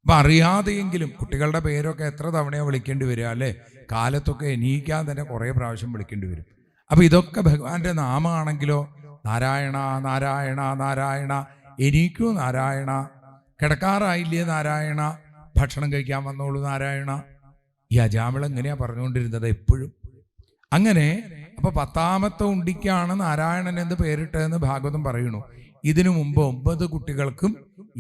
അപ്പൊ അറിയാതെയെങ്കിലും കുട്ടികളുടെ പേരൊക്കെ എത്ര തവണയോ വിളിക്കേണ്ടി വരിക അല്ലേ? കാലത്തൊക്കെ എണീക്കാൻ തന്നെ കുറേ പ്രാവശ്യം വിളിക്കേണ്ടി വരും. അപ്പൊ ഇതൊക്കെ ഭഗവാന്റെ നാമമാണെങ്കിലോ, നാരായണ നാരായണ നാരായണ, എണീക്കൂ നാരായണ, കിടക്കാറായില്ലേ നാരായണ, ഭക്ഷണം കഴിക്കാൻ വന്നോളൂ നാരായണ. ഈ അജാമിളൻ എങ്ങനെയാ പറഞ്ഞുകൊണ്ടിരുന്നത് എപ്പോഴും അങ്ങനെ. അപ്പൊ 10ാമത്തെ ഉണ്ടിക്കാണ് നാരായണൻ എന്ന് പേരിട്ടതെന്ന് ഭാഗവതം പറയുന്നു. ഇതിനു മുമ്പ് 9 കുട്ടികൾക്കും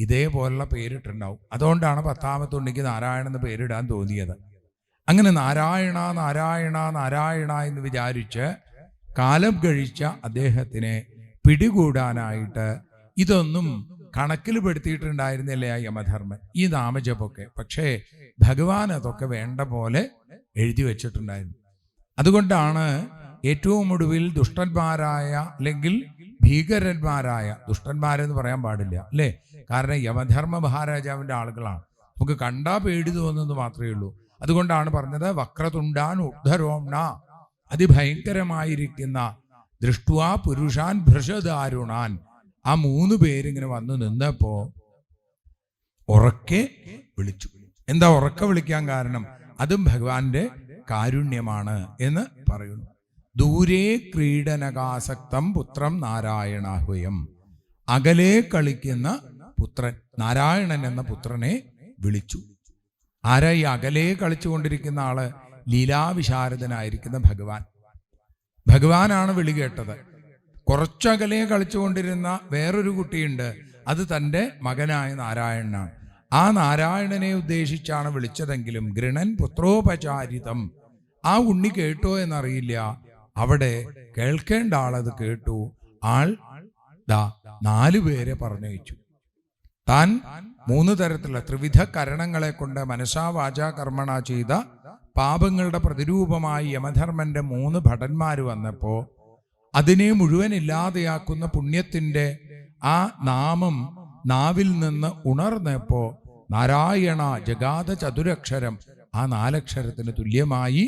ഇതേപോലുള്ള പേരിട്ടുണ്ടാവും. അതുകൊണ്ടാണ് 10ാമത്തെ ഉണ്ണിക്ക് നാരായണൻ എന്ന് പേരിടാൻ തോന്നിയത്. അങ്ങനെ നാരായണ നാരായണ നാരായണ എന്ന് വിചാരിച്ച് കാലം കഴിച്ച അദ്ദേഹത്തിനെ പിടികൂടാനായിട്ട് ഇതൊന്നും കണക്കിൽ പെടുത്തിയിട്ടുണ്ടായിരുന്നില്ല യമധർമ്മൻ, ഈ നാമജപമൊക്കെ. പക്ഷേ ഭഗവാൻ അതൊക്കെ വേണ്ട പോലെ എഴുതി വെച്ചിട്ടുണ്ടായിരുന്നു. അതുകൊണ്ടാണ് ഏറ്റവും ഒടുവിൽ ദുഷ്ടന്മാരായ അല്ലെങ്കിൽ ഭീകരന്മാരായ, ദുഷ്ടന്മാരെന്ന് പറയാൻ പാടില്ല അല്ലേ, കാരണം യമധർമ്മ മഹാരാജാവിൻ്റെ ആളുകളാണ്. നമുക്ക് കണ്ടാ പേടി തോന്നുന്നത് മാത്രമേ ഉള്ളൂ. അതുകൊണ്ടാണ് പറഞ്ഞത് വക്രതുണ്ടാൻ ഉദ്ധരോംണ, അതിഭയങ്കരമായിരിക്കുന്ന ദൃഷ്ട്വാ പുരുഷാൻ ഭൃഷദാരുണാൻ. ആ 3 പേരിങ്ങനെ വന്നു നിന്നപ്പോ ഉറക്കെ വിളിച്ചു. എന്താ ഉറക്കെ വിളിക്കാൻ കാരണം? അതും ഭഗവാന്റെ കാരുണ്യമാണ് എന്ന് പറയുന്നു. ദൂരേ ക്രീഡനകാസക്തം പുത്രം നാരായണാഹ്വയം. അകലെ കളിക്കുന്ന പുത്രൻ, നാരായണൻ എന്ന പുത്രനെ വിളിച്ചു. ആരാ ഈ അകലെ കളിച്ചുകൊണ്ടിരിക്കുന്ന ആള്? ലീലാവിശാരദനായിരിക്കുന്ന ഭഗവാൻ. ഭഗവാനാണ് വിളി കേട്ടത്. കുറച്ചകലെ കളിച്ചുകൊണ്ടിരുന്ന വേറൊരു കുട്ടിയുണ്ട്, അത് തൻ്റെ മകനായ നാരായണനാണ്. ആ നാരായണനെ ഉദ്ദേശിച്ചാണ് വിളിച്ചതെങ്കിലും ഗൃണൻ പുത്രോപചാരിതം, ആ ഉണ്ണി കേട്ടോ എന്നറിയില്ല. അവിടെ കേൾക്കേണ്ട ആളത് കേട്ടു. ആൾ 4 പേരെ പറഞ്ഞയച്ചു. താൻ 3 തരത്തിലുള്ള ത്രിവിധ കരണങ്ങളെ കൊണ്ട് മനസാ വാചാ കർമ്മണ ചെയ്ത പാപങ്ങളുടെ പ്രതിരൂപമായി യമധർമ്മന്റെ 3 ഭടന്മാര് വന്നപ്പോ അതിനെ മുഴുവൻ ഇല്ലാതെയാക്കുന്ന പുണ്യത്തിന്റെ ആ നാമം നാവിൽ നിന്ന് ഉണർന്നപ്പോ നാരായണ ജഗാത ചതുരക്ഷരം, ആ 4 അക്ഷരത്തിന് തുല്യമായി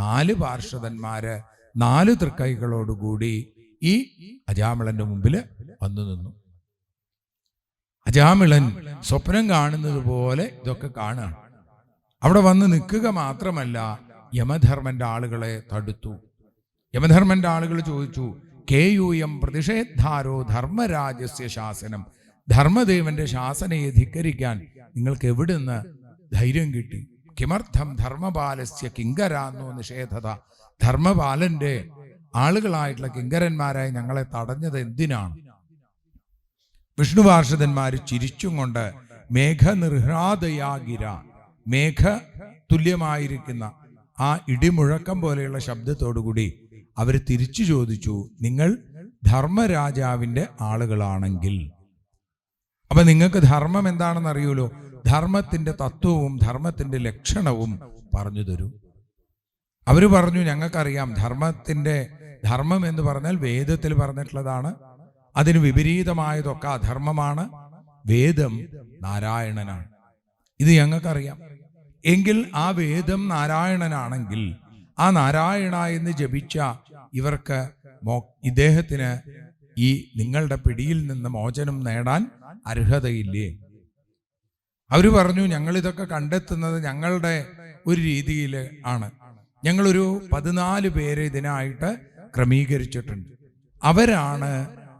4 പാർഷദന്മാര് 4 തൃക്കൈകളോടുകൂടി ഈ അജാമിളന്റെ മുമ്പിൽ വന്നു നിന്നു. അജാമിളൻ സ്വപ്നം കാണുന്നത് പോലെ ഇതൊക്കെ കാണുകയാണ്. അവിടെ വന്ന് നിൽക്കുക മാത്രമല്ല, യമധർമ്മന്റെ ആളുകളെ തടുത്തു. യമധർമ്മന്റെ ആളുകൾ ചോദിച്ചു, കേയൂയം പ്രതിഷേധാരോ ധർമ്മരാജസ്യ ശാസനം, ധർമ്മദേവന്റെ ശാസനയെ ധിക്കരിക്കാൻ നിങ്ങൾക്ക് എവിടുന്ന് ധൈര്യം കിട്ടി. കിമർത്ഥം ധർമ്മപാലസ്യ കിങ്കരാന്നോ നിഷേധത. ധർമ്മപാലന്റെ ആളുകളായിട്ടുള്ള കിങ്കരന്മാരായി ഞങ്ങളെ തടഞ്ഞത് എന്തിനാണ്? വിഷ്ണു പാർഷദന്മാർ ചിരിച്ചും കൊണ്ട് മേഘനിർഹ്രാദയാഗിര, മേഘ തുല്യമായിരിക്കുന്ന ആ ഇടിമുഴക്കം പോലെയുള്ള ശബ്ദത്തോടുകൂടി അവർ തിരിച്ചു ചോദിച്ചു, നിങ്ങൾ ധർമ്മരാജാവിന്റെ ആളുകളാണെങ്കിൽ അപ്പൊ നിങ്ങൾക്ക് ധർമ്മം എന്താണെന്ന് അറിയൂലോ, ധർമ്മത്തിന്റെ തത്വവും ധർമ്മത്തിന്റെ ലക്ഷണവും പറഞ്ഞു തരൂ. അവര് പറഞ്ഞു, ഞങ്ങൾക്കറിയാം ധർമ്മം എന്ന് പറഞ്ഞാൽ വേദത്തിൽ പറഞ്ഞിട്ടുള്ളതാണ്, അതിന് വിപരീതമായതൊക്കെ അധർമ്മമാണ്, വേദം നാരായണനാണ്, ഇത് ഞങ്ങൾക്കറിയാം. എങ്കിൽ ആ വേദം നാരായണനാണെങ്കിൽ ആ നാരായണ എന്ന് ജപിച്ച ഇവർക്ക് ഇദ്ദേഹത്തിന് ഈ നിങ്ങളുടെ പിടിയിൽ നിന്ന് മോചനം നേടാൻ അർഹതയില്ലേ? അവര് പറഞ്ഞു, ഞങ്ങളിതൊക്കെ കണ്ടെത്തുന്നത് ഞങ്ങളുടെ ഒരു രീതിയിൽ ആണ്. ഞങ്ങളൊരു 14 പേരെ ഇതിനായിട്ട് ക്രമീകരിച്ചിട്ടുണ്ട്. അവരാണ്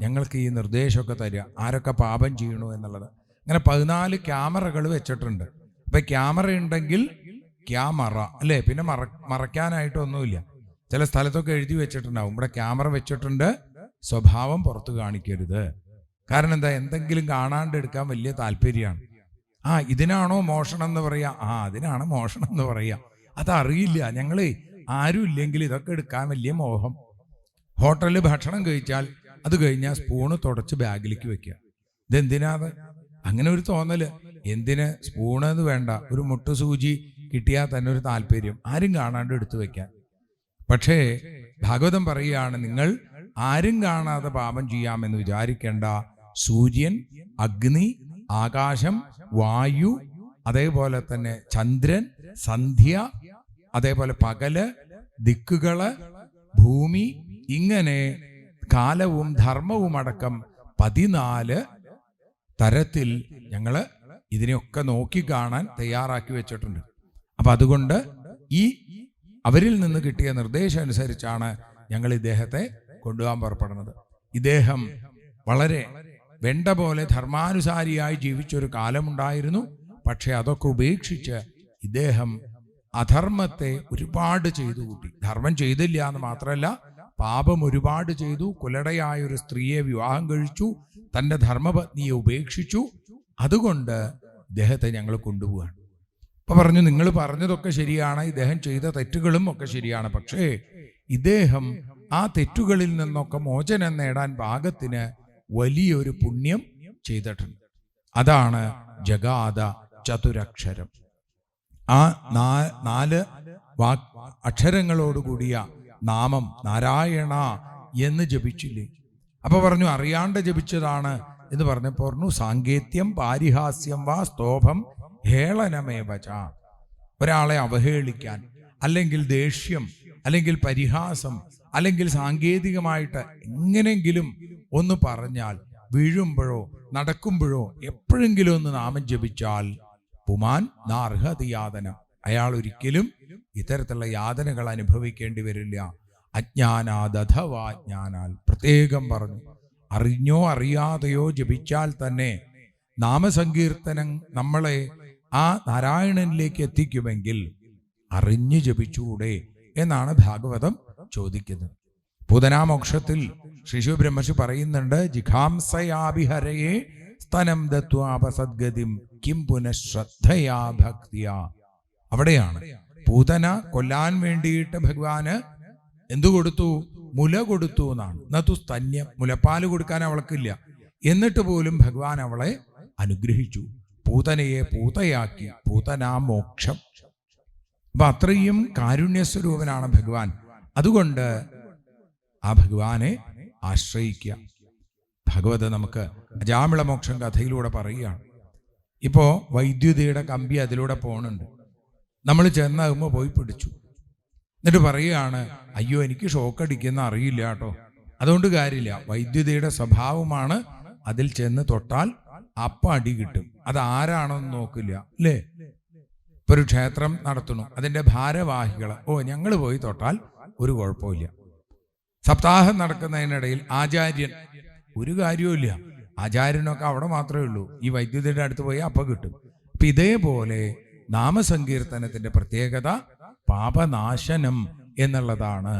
ഞങ്ങൾക്ക് ഈ നിർദ്ദേശമൊക്കെ തരിക, ആരൊക്കെ പാപം ചെയ്യണു എന്നുള്ളത്. അങ്ങനെ 14 ക്യാമറകൾ വെച്ചിട്ടുണ്ട്. അപ്പൊ ക്യാമറ ഉണ്ടെങ്കിൽ ക്യാമറ അല്ലേ, പിന്നെ മറയ്ക്കാനായിട്ടൊന്നുമില്ല. ചില സ്ഥലത്തൊക്കെ എഴുതി വെച്ചിട്ടുണ്ടാവും, ഇവിടെ ക്യാമറ വെച്ചിട്ടുണ്ട്, സ്വഭാവം പുറത്തു കാണിക്കരുത്. കാരണം എന്താ, എന്തെങ്കിലും കാണാണ്ട് എടുക്കാൻ വലിയ താല്പര്യമാണ്. ഇതിനാണോ മോഷണം എന്ന് പറയാ, അതിനാണ് മോഷണം എന്ന് പറയാ. അതറിയില്ല. ഞങ്ങള് ആരും ഇല്ലെങ്കിൽ ഇതൊക്കെ എടുക്കാൻ വലിയ മോഹം. ഹോട്ടലിൽ ഭക്ഷണം കഴിച്ചാൽ അത് കഴിഞ്ഞാൽ സ്പൂണ് തുടച്ച് ബാഗിലേക്ക് വെക്കുക. ഇതെന്തിനാത്? അങ്ങനെ ഒരു തോന്നല്. എന്തിന് സ്പൂണെന്ന് വേണ്ട, ഒരു മുട്ടുസൂചി കിട്ടിയാൽ തന്നെ ഒരു താല്പര്യം, ആരും കാണാണ്ട് എടുത്തു വെക്കാൻ. പക്ഷേ ഭാഗവതം പറയുകയാണ്, നിങ്ങൾ ആരും കാണാതെ പാപം ചെയ്യാമെന്ന് വിചാരിക്കേണ്ട. സൂര്യൻ, അഗ്നി, ആകാശം, വായു, അതേപോലെ തന്നെ ചന്ദ്രൻ, സന്ധ്യ, അതേപോലെ പകല്, ദിക്കുകള്, ഭൂമി, ഇങ്ങനെ കാലവും ധർമ്മവും അടക്കം 14 തരത്തിൽ ഞങ്ങള് ഇതിനെയൊക്കെ നോക്കിക്കാണാൻ തയ്യാറാക്കി വെച്ചിട്ടുണ്ട്. അപ്പൊ അതുകൊണ്ട് ഈ അവരിൽ നിന്ന് കിട്ടിയ നിർദ്ദേശം അനുസരിച്ചാണ് ഞങ്ങൾ ഇദ്ദേഹത്തെ കൊണ്ടുപോകാൻ പുറപ്പെടുന്നത്. ഇദ്ദേഹം വളരെ വെണ്ട പോലെ ധർമാനുസാരിയായി ജീവിച്ചൊരു കാലമുണ്ടായിരുന്നു. പക്ഷെ അതൊക്കെ ഉപേക്ഷിച്ച് ഇദ്ദേഹം അധർമ്മത്തെ ഒരുപാട് ചെയ്തു കൂട്ടി. ധർമ്മം ചെയ്തില്ല എന്ന് മാത്രമല്ല, പാപം ഒരുപാട് ചെയ്തു. കുലടയായ ഒരു സ്ത്രീയെ വിവാഹം കഴിച്ചു, തൻ്റെ ധർമ്മപത്നിയെ ഉപേക്ഷിച്ചു. അതുകൊണ്ട് ഇദ്ദേഹത്തെ ഞങ്ങൾ കൊണ്ടുപോവാണ്. അപ്പൊ പറഞ്ഞു, നിങ്ങൾ പറഞ്ഞതൊക്കെ ശരിയാണ്, ഇദ്ദേഹം ചെയ്ത തെറ്റുകളും ഒക്കെ ശരിയാണ്. പക്ഷേ ഇദ്ദേഹം ആ തെറ്റുകളിൽ നിന്നൊക്കെ മോചനം നേടാൻ പാകത്തിന് വലിയൊരു പുണ്യം ചെയ്തിട്ടുണ്ട്. അതാണ് ജഗാത ചതുരക്ഷരം. ആ 4 അക്ഷരങ്ങളോടുകൂടിയ നാമം നാരായണ എന്ന് ജപിച്ചില്ലേ? അപ്പൊ പറഞ്ഞു, അറിയാണ്ട് ജപിച്ചതാണ് എന്ന് പറഞ്ഞപ്പോൾ പറഞ്ഞു, സാങ്കേത്യം പാരിഹാസ്യം വാ സ്തോഭം ഹേളനമേവച. ഒരാളെ അവഹേളിക്കാൻ, അല്ലെങ്കിൽ ദേഷ്യം, അല്ലെങ്കിൽ പരിഹാസം, അല്ലെങ്കിൽ സാങ്കേതികമായിട്ട് എങ്ങനെങ്കിലും ഒന്ന് പറഞ്ഞാൽ, വീഴുമ്പോഴോ നടക്കുമ്പോഴോ എപ്പോഴെങ്കിലും ഒന്ന് നാമം ജപിച്ചാൽ പുമാൻ നാർഹതി യാതന, അയാൾ ഒരിക്കലും ഇത്തരത്തിലുള്ള യാതനകൾ അനുഭവിക്കേണ്ടി വരില്ല. അജ്ഞാനാദഥവാ ജ്ഞാനാൽ, പ്രത്യേകം പറഞ്ഞു, അറിഞ്ഞോ അറിയാതെയോ ജപിച്ചാൽ തന്നെ നാമസങ്കീർത്തനം നമ്മളെ ആ നാരായണനിലേക്ക് എത്തിക്കുമെങ്കിൽ അറിഞ്ഞു ജപിച്ചുകൂടെ എന്നാണ് ഭാഗവതം ചോദിക്കുന്നത്. പൂതനാമോക്ഷത്തിൽ ശ്രീശു ബ്രഹ്മർഷി പറയുന്നുണ്ട്, ജിഘാംസയാഭിഹരയെ സ്തനം ദത്വാപസദ്ഗതിം കിം പുനഃശ്രദ്ധയാ ഭക്തിയാ. അവിടെയാണ് പൂതന കൊല്ലാൻ വേണ്ടിയിട്ട് ഭഗവാന് എന്തു കൊടുത്തു? മുല കൊടുത്തു എന്നാണ്. നതു സ്തന്യം, മുലപ്പാല് കൊടുക്കാൻ അവൾക്കില്ല. എന്നിട്ട് പോലും ഭഗവാൻ അവളെ അനുഗ്രഹിച്ചു, പൂതനയെ പൂതയാക്കി. പൂതനാ മോക്ഷം. അപ്പൊ അത്രയും കാരുണ്യസ്വരൂപനാണ് ഭഗവാൻ. അതുകൊണ്ട് ആ ഭഗവാനെ ആശ്രയിക്കുക. ഭഗവത് നമുക്ക് അജാമിളമോക്ഷം കഥയിലൂടെ പറയുകയാണ്. ഇപ്പോ വൈദ്യുതിയുടെ കമ്പി അതിലൂടെ പോണുണ്ട്. നമ്മൾ ചെന്നാകുമ്പോൾ പോയി പിടിച്ചു. എന്നിട്ട് പറയുകയാണ്, അയ്യോ എനിക്ക് ഷോക്ക് അടിക്കുന്ന അറിയില്ല കേട്ടോ. അതുകൊണ്ട് കാര്യമില്ല, വൈദ്യുതിയുടെ സ്വഭാവമാണ്, അതിൽ ചെന്ന് തൊട്ടാൽ അപ്പം അടി കിട്ടും. അത് ആരാണെന്ന് നോക്കില്ല അല്ലേ? ഇപ്പൊ ഒരു ക്ഷേത്രം നടത്തണു, അതിന്റെ ഭാരവാഹികൾ, ഞങ്ങൾ പോയി തൊട്ടാൽ ഒരു കുഴപ്പമില്ല. സപ്താഹം നടക്കുന്നതിനിടയിൽ ആചാര്യൻ, ഒരു കാര്യവുമില്ല, ആചാര്യനൊക്കെ അവിടെ മാത്രമേ ഉള്ളൂ. ഈ വൈദ്യുതിയുടെ അടുത്ത് പോയി അപ്പം കിട്ടും. അപ്പൊ ഇതേപോലെ നാമസങ്കീർത്തനത്തിന്റെ പ്രത്യേകത പാപനാശനം എന്നുള്ളതാണ്.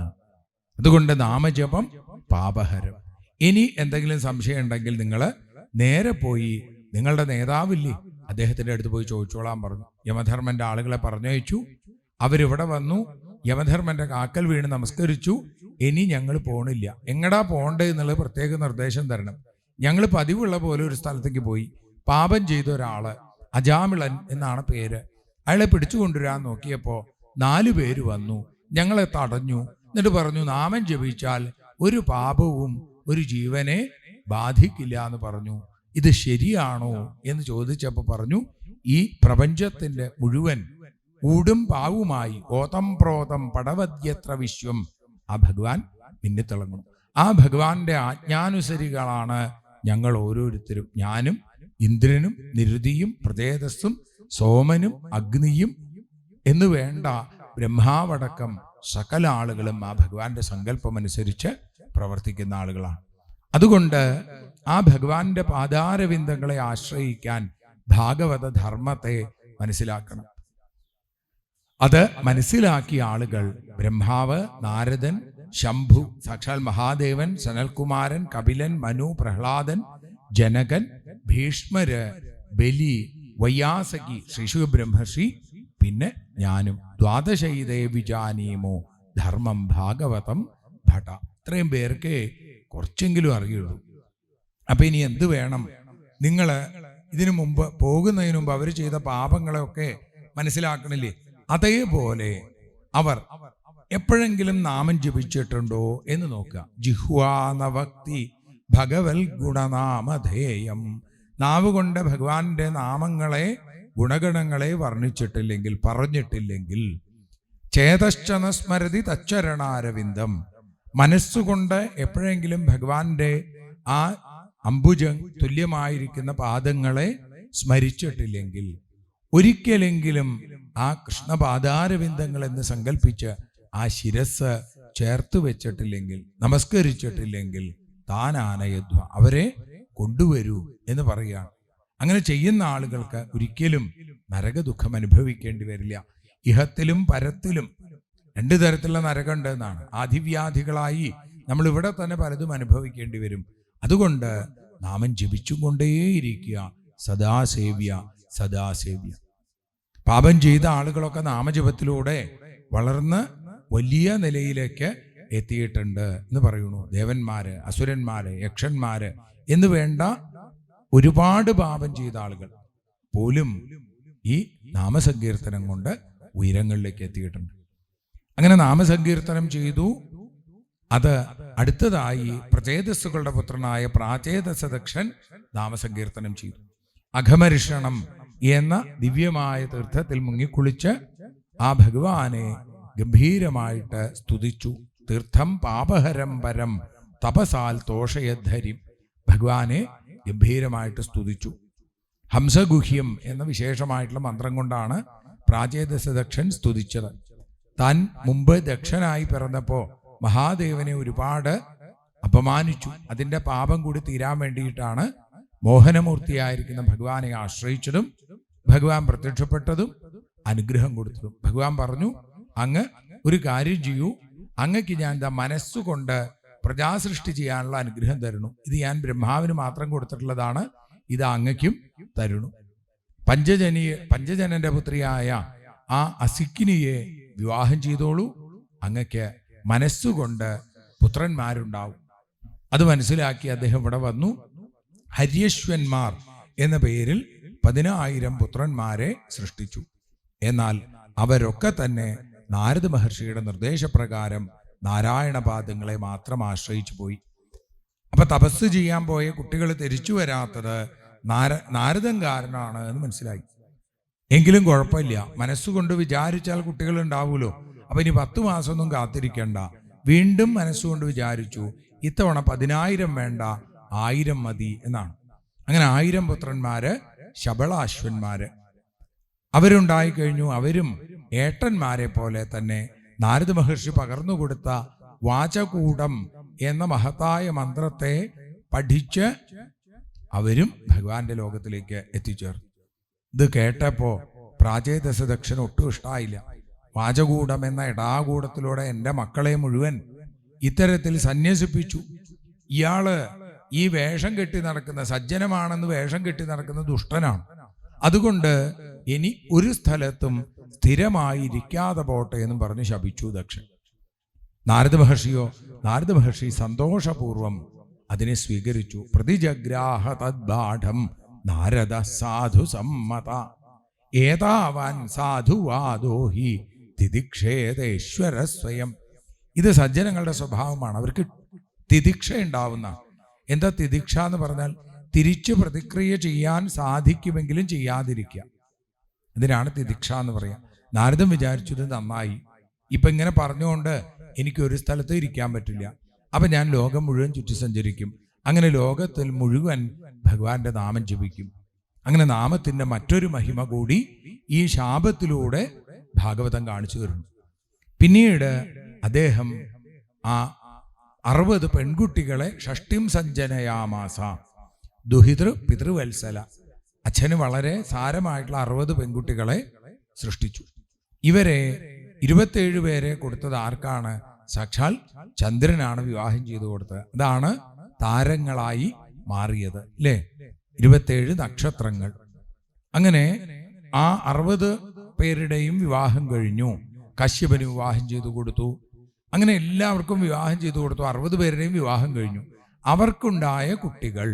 അതുകൊണ്ട് നാമജപം പാപഹരം. ഇനി എന്തെങ്കിലും സംശയം ഉണ്ടെങ്കിൽ നിങ്ങൾ നേരെ പോയി നിങ്ങളുടെ നേതാവില്ലേ അദ്ദേഹത്തിന്റെ അടുത്ത് പോയി ചോദിച്ചോളാൻ പറഞ്ഞു. യമധർമ്മന്റെ ആളുകളെ പറഞ്ഞയച്ചു. അവരിവിടെ വന്നു. യമധർമ്മന്റെ കാക്കൽ വീണ് നമസ്കരിച്ചു. ഇനി ഞങ്ങൾ പോണില്ല. എങ്ങടാ പോണ്ടേ എന്നുള്ളത് പ്രത്യേക നിർദ്ദേശം തരണം. ഞങ്ങൾ പതിവുള്ള പോലെ ഒരു സ്ഥലത്തേക്ക് പോയി. പാപം ചെയ്ത ഒരാള്, അജാമിളൻ എന്നാണ് പേര്, അയാളെ പിടിച്ചുകൊണ്ടുവരാൻ നോക്കിയപ്പോ 4 പേര് വന്നു. ഞങ്ങളെ തടഞ്ഞു. എന്നിട്ട് പറഞ്ഞു, നാമം ജപിച്ചാൽ ഒരു പാപവും ഒരു ജീവനെ ബാധിക്കില്ല എന്ന് പറഞ്ഞു. ഇത് ശരിയാണോ എന്ന് ചോദിച്ചപ്പോൾ പറഞ്ഞു, ഈ പ്രപഞ്ചത്തിന്റെ മുഴുവൻ ഊടും പാവുമായി ഓതം പ്രോതം പടവദ്യത്ര വിശ്വം, ആ ഭഗവാൻ മിന്നിത്തിളങ്ങും. ആ ഭഗവാന്റെ ആജ്ഞാനുസരികളാണ് ഞങ്ങൾ ഓരോരുത്തരും. ഞാനും ഇന്ദ്രനും നിരുതിയും പ്രതേജസ്സും സോമനും അഗ്നിയും എന്ന് വേണ്ട ബ്രഹ്മാവടക്കം സകല ആളുകളും ആ ഭഗവാന്റെ സങ്കല്പം അനുസരിച്ച് പ്രവർത്തിക്കുന്ന ആളുകളാണ്. അതുകൊണ്ട് ആ ഭഗവാന്റെ പാദാരവിന്ദങ്ങളെ ആശ്രയിക്കാൻ ഭാഗവത ധർമ്മത്തെ മനസ്സിലാക്കണം. അത് മനസ്സിലാക്കിയ ആളുകൾ ബ്രഹ്മാവ്, നാരദൻ, ശംഭു, സാക്ഷാൽ മഹാദേവൻ, സനൽകുമാരൻ, കപിലൻ, മനു, പ്രഹ്ലാദൻ, ജനകൻ, ഭീഷ്മര്, ബലി, വയ്യാസകി, ശ്രീശു ബ്രഹ്മർഷി, പിന്നെ ഞാനും, ദ്വാദശൈതേ വിജാനീമോ ധർമ്മം ഭാഗവതം ഭട. ഇത്രയും പേർക്ക് കുറച്ചെങ്കിലും അറിയുള്ളൂ. അപ്പൊ ഇനി എന്ത് വേണം? നിങ്ങൾ ഇതിനു മുമ്പ് പോകുന്നതിന് മുമ്പ് അവർ ചെയ്ത പാപങ്ങളെയൊക്കെ മനസ്സിലാക്കണില്ലേ? അതേപോലെ അവർ എപ്പോഴെങ്കിലും നാമം ജപിച്ചിട്ടുണ്ടോ എന്ന് നോക്കുക. ജിഹ്വാനവക്തി ഭഗവൽ ഗുണനാമധേയം. നാവ് കൊണ്ട് ഭഗവാന്റെ നാമങ്ങളെ, ഗുണഗണങ്ങളെ വർണ്ണിച്ചിട്ടില്ലെങ്കിൽ, പറഞ്ഞിട്ടില്ലെങ്കിൽ, ചേതശ്ചന സ്മരതി തച്ചരണാരവിന്ദം. മനസ്സുകൊണ്ട് എപ്പോഴെങ്കിലും ഭഗവാന്റെ ആ അംബുജ തുല്യമായിരിക്കുന്ന പാദങ്ങളെ സ്മരിച്ചിട്ടില്ലെങ്കിൽ, ഒരിക്കലെങ്കിലും ആ കൃഷ്ണപാദാരവിന്ദങ്ങൾ എന്ന് സങ്കല്പിച്ച് ആ ശിരസ് ചേർത്ത് വെച്ചിട്ടില്ലെങ്കിൽ, നമസ്കരിച്ചിട്ടില്ലെങ്കിൽ, താനാനയധ്വ, അവരെ കൊണ്ടുവരൂ എന്ന് പറയുകയാണ്. അങ്ങനെ ചെയ്യുന്ന ആളുകൾക്ക് ഒരിക്കലും നരകദുഃഖം അനുഭവിക്കേണ്ടി വരില്ല. ഇഹത്തിലും പരത്തിലും 2 തരത്തിലുള്ള നരകമുണ്ട് എന്നാണ്. ആധിവ്യാധികളായി നമ്മൾ ഇവിടെ തന്നെ പലതും അനുഭവിക്കേണ്ടി വരും. അതുകൊണ്ട് നാമം ജപിച്ചും കൊണ്ടേയിരിക്കുക. സദാസേവ്യ സദാസേവ്യ. പാപം ചെയ്ത ആളുകളൊക്കെ നാമജപത്തിലൂടെ വളർന്ന് വലിയ നിലയിലേക്ക് എത്തിയിട്ടുണ്ട് എന്ന് പറയുന്നു. ദേവന്മാര്, അസുരന്മാര്, യക്ഷന്മാര് എന്ന് വേണ്ട ഒരുപാട് പാപം ചെയ്ത ആളുകൾ പോലും ഈ നാമസങ്കീർത്തനം കൊണ്ട് ഉയരങ്ങളിലേക്ക് എത്തിയിട്ടുണ്ട്. അങ്ങനെ നാമസങ്കീർത്തനം ചെയ്തു. അത് അടുത്തതായി പ്രചേതസ്സുകളുടെ പുത്രനായ പ്രാചേതസദക്ഷൻ നാമസങ്കീർത്തനം ചെയ്തു. അഘമരിഷണം എന്ന ദിവ്യമായ തീർത്ഥത്തിൽ മുങ്ങിക്കുളിച്ച് ആ ഭഗവാനെ ഗംഭീരമായിട്ട് സ്തുതിച്ചു. തീർത്ഥം പാപഹരം പരം തപസാൽ തോഷയദ്ധരിം. ഭഗവാനെ ഗംഭീരമായിട്ട് സ്തുതിച്ചു. ഹംസഗുഹ്യം എന്ന വിശേഷമായിട്ടുള്ള മന്ത്രം കൊണ്ടാണ് പ്രാചേതസദക്ഷൻ സ്തുതിച്ചത്. താൻ മുമ്പ് ദക്ഷനായി പിറന്നപ്പോ മഹാദേവനെ ഒരുപാട് അപമാനിച്ചു. അതിന്റെ പാപം കൂടി തീരാൻ വേണ്ടിയിട്ടാണ് മോഹനമൂർത്തിയായിരിക്കുന്ന ഭഗവാനെ ആശ്രയിച്ചതും ഭഗവാൻ പ്രത്യക്ഷപ്പെട്ടതും അനുഗ്രഹം കൊടുത്തതും. ഭഗവാൻ പറഞ്ഞു, അങ്ങ് ഒരു കാര്യം ചെയ്യൂ, അങ്ങക്ക് ഞാൻ എന്താ മനസ്സുകൊണ്ട് പ്രജാസൃഷ്ടി ചെയ്യാനുള്ള അനുഗ്രഹം തരുന്നു. ഇത് ഞാൻ ബ്രഹ്മാവിന് മാത്രം കൊടുത്തിട്ടുള്ളതാണ്, ഇത് അങ്ങയ്ക്കും തരുന്നു. പഞ്ചജനന്റെ പുത്രിയായ ആ അസിക്കിനിയെ വിവാഹം ചെയ്തോളൂ, അങ്ങക്ക് മനസ്സുകൊണ്ട് പുത്രന്മാരുണ്ടാവും. അത് മനസ്സിലാക്കി അദ്ദേഹം ഇവിടെ വന്നു. ഹര്യശ്വന്മാർ എന്ന പേരിൽ 10,000 പുത്രന്മാരെ സൃഷ്ടിച്ചു. എന്നാൽ അവരൊക്കെ തന്നെ നാരദ മഹർഷിയുടെ നിർദ്ദേശപ്രകാരം നാരായണപാദങ്ങളെ മാത്രം ആശ്രയിച്ചു പോയി. അപ്പൊ തപസ് ചെയ്യാൻ പോയ കുട്ടികൾ തിരിച്ചു വരാത്തത് നാരദൻ കാരണമാണ് എന്ന് മനസ്സിലായി. എങ്കിലും കുഴപ്പമില്ല, മനസ്സുകൊണ്ട് വിചാരിച്ചാൽ കുട്ടികൾ ഉണ്ടാവുമല്ലോ. അപ്പൊ ഇനി 10 മാസമൊന്നും കാത്തിരിക്കണ്ട. വീണ്ടും മനസ്സുകൊണ്ട് വിചാരിച്ചു, ഇത്തവണ 10,000 വേണ്ട, 1000 മതി എന്നാണ്. അങ്ങനെ 1000 പുത്രന്മാര്, ശബളാശ്വന്മാര് അവരുണ്ടായി കഴിഞ്ഞു. അവരും ഏട്ടന്മാരെ പോലെ തന്നെ നാരദ മഹർഷി പകർന്നു കൊടുത്ത വാചകൂടം എന്ന മഹത്തായ മന്ത്രത്തെ പഠിച്ച് അവരും ഭഗവാന്റെ ലോകത്തിലേക്ക് എത്തിച്ചേർന്നു. ഇത് കേട്ടപ്പോ പ്രാചേതസ ദക്ഷൻ ഒട്ടും ഇഷ്ടമായില്ല. വാചകൂടം എന്ന ഇടാകൂടത്തിലൂടെ എൻ്റെ മക്കളെ മുഴുവൻ ഇത്തരത്തിൽ സന്യസിപ്പിച്ചു. ഇയാള് ഈ വേഷം കെട്ടി നടക്കുന്ന, സജ്ജനമാണെന്ന് വേഷം കെട്ടി നടക്കുന്ന ദുഷ്ടനാണ്. അതുകൊണ്ട് ഇനി ഒരു സ്ഥലത്തും സ്ഥിരമായിരിക്കാതെ പോട്ടെ എന്നും പറഞ്ഞ് ശപിച്ചു ദക്ഷൻ. നാരദ മഹർഷി സന്തോഷപൂർവം അതിനെ സ്വീകരിച്ചു. പ്രതിജഗ്രാഹ തദ്ബാഠം നാരദ സാധു സമ്മത ഏതാവാൻ സാധുവാദോഹി തിദിക്ഷേതേശ്വര സ്വയം. ഇത് സജ്ജനങ്ങളുടെ സ്വഭാവമാണ്. അവർക്ക് തിദിക്ഷ ഉണ്ടാവുന്ന. എന്താ തിദിക്ഷ എന്ന് പറഞ്ഞാൽ? തിരിച്ചു പ്രതിക്രിയ ചെയ്യാൻ സാധിക്കുമെങ്കിലും ചെയ്യാതിരിക്കുക. ഇതിനാണ് തിദിക്ഷ എന്ന് പറയാം. നാരദൻ വിചാരിച്ചത് നന്നായി, ഇപ്പൊ ഇങ്ങനെ പറഞ്ഞുകൊണ്ട് എനിക്ക് ഒരു സ്ഥലത്ത് ഇരിക്കാൻ പറ്റില്ല. അപ്പൊ ഞാൻ ലോകം മുഴുവൻ ചുറ്റി സഞ്ചരിക്കും. അങ്ങനെ ലോകത്തിൽ മുഴുവൻ ഭഗവാന്റെ നാമം ജപിക്കും. അങ്ങനെ നാമത്തിന്റെ മറ്റൊരു മഹിമ കൂടി ഈ ശാപത്തിലൂടെ ഭാഗവതം കാണിച്ചു തരുന്നു. പിന്നീട് അദ്ദേഹം ആ 60 പെൺകുട്ടികളെ ഷഷ്ടിം സഞ്ജനയാമാസ ദുഹിതൃ പിതൃവത്സല. അച്ഛന് വളരെ സാരമായിട്ടുള്ള 60 പെൺകുട്ടികളെ സൃഷ്ടിച്ചു. ഇവരെ 27 പേരെ കൊടുത്തത് ആർക്കാണ്? സാക്ഷാൽ ചന്ദ്രനാണ് വിവാഹം ചെയ്തു കൊടുത്തത്. അതാണ് താരങ്ങളായി മാറിയത്, അല്ലേ? 27 നക്ഷത്രങ്ങൾ. അങ്ങനെ ആ 60 പേരുടെയും വിവാഹം കഴിഞ്ഞു. കശ്യപന് വിവാഹം ചെയ്തു കൊടുത്തു. അങ്ങനെ എല്ലാവർക്കും വിവാഹം ചെയ്തു കൊടുത്തു. 60 പേരുടെയും വിവാഹം കഴിഞ്ഞു. അവർക്കുണ്ടായ കുട്ടികൾ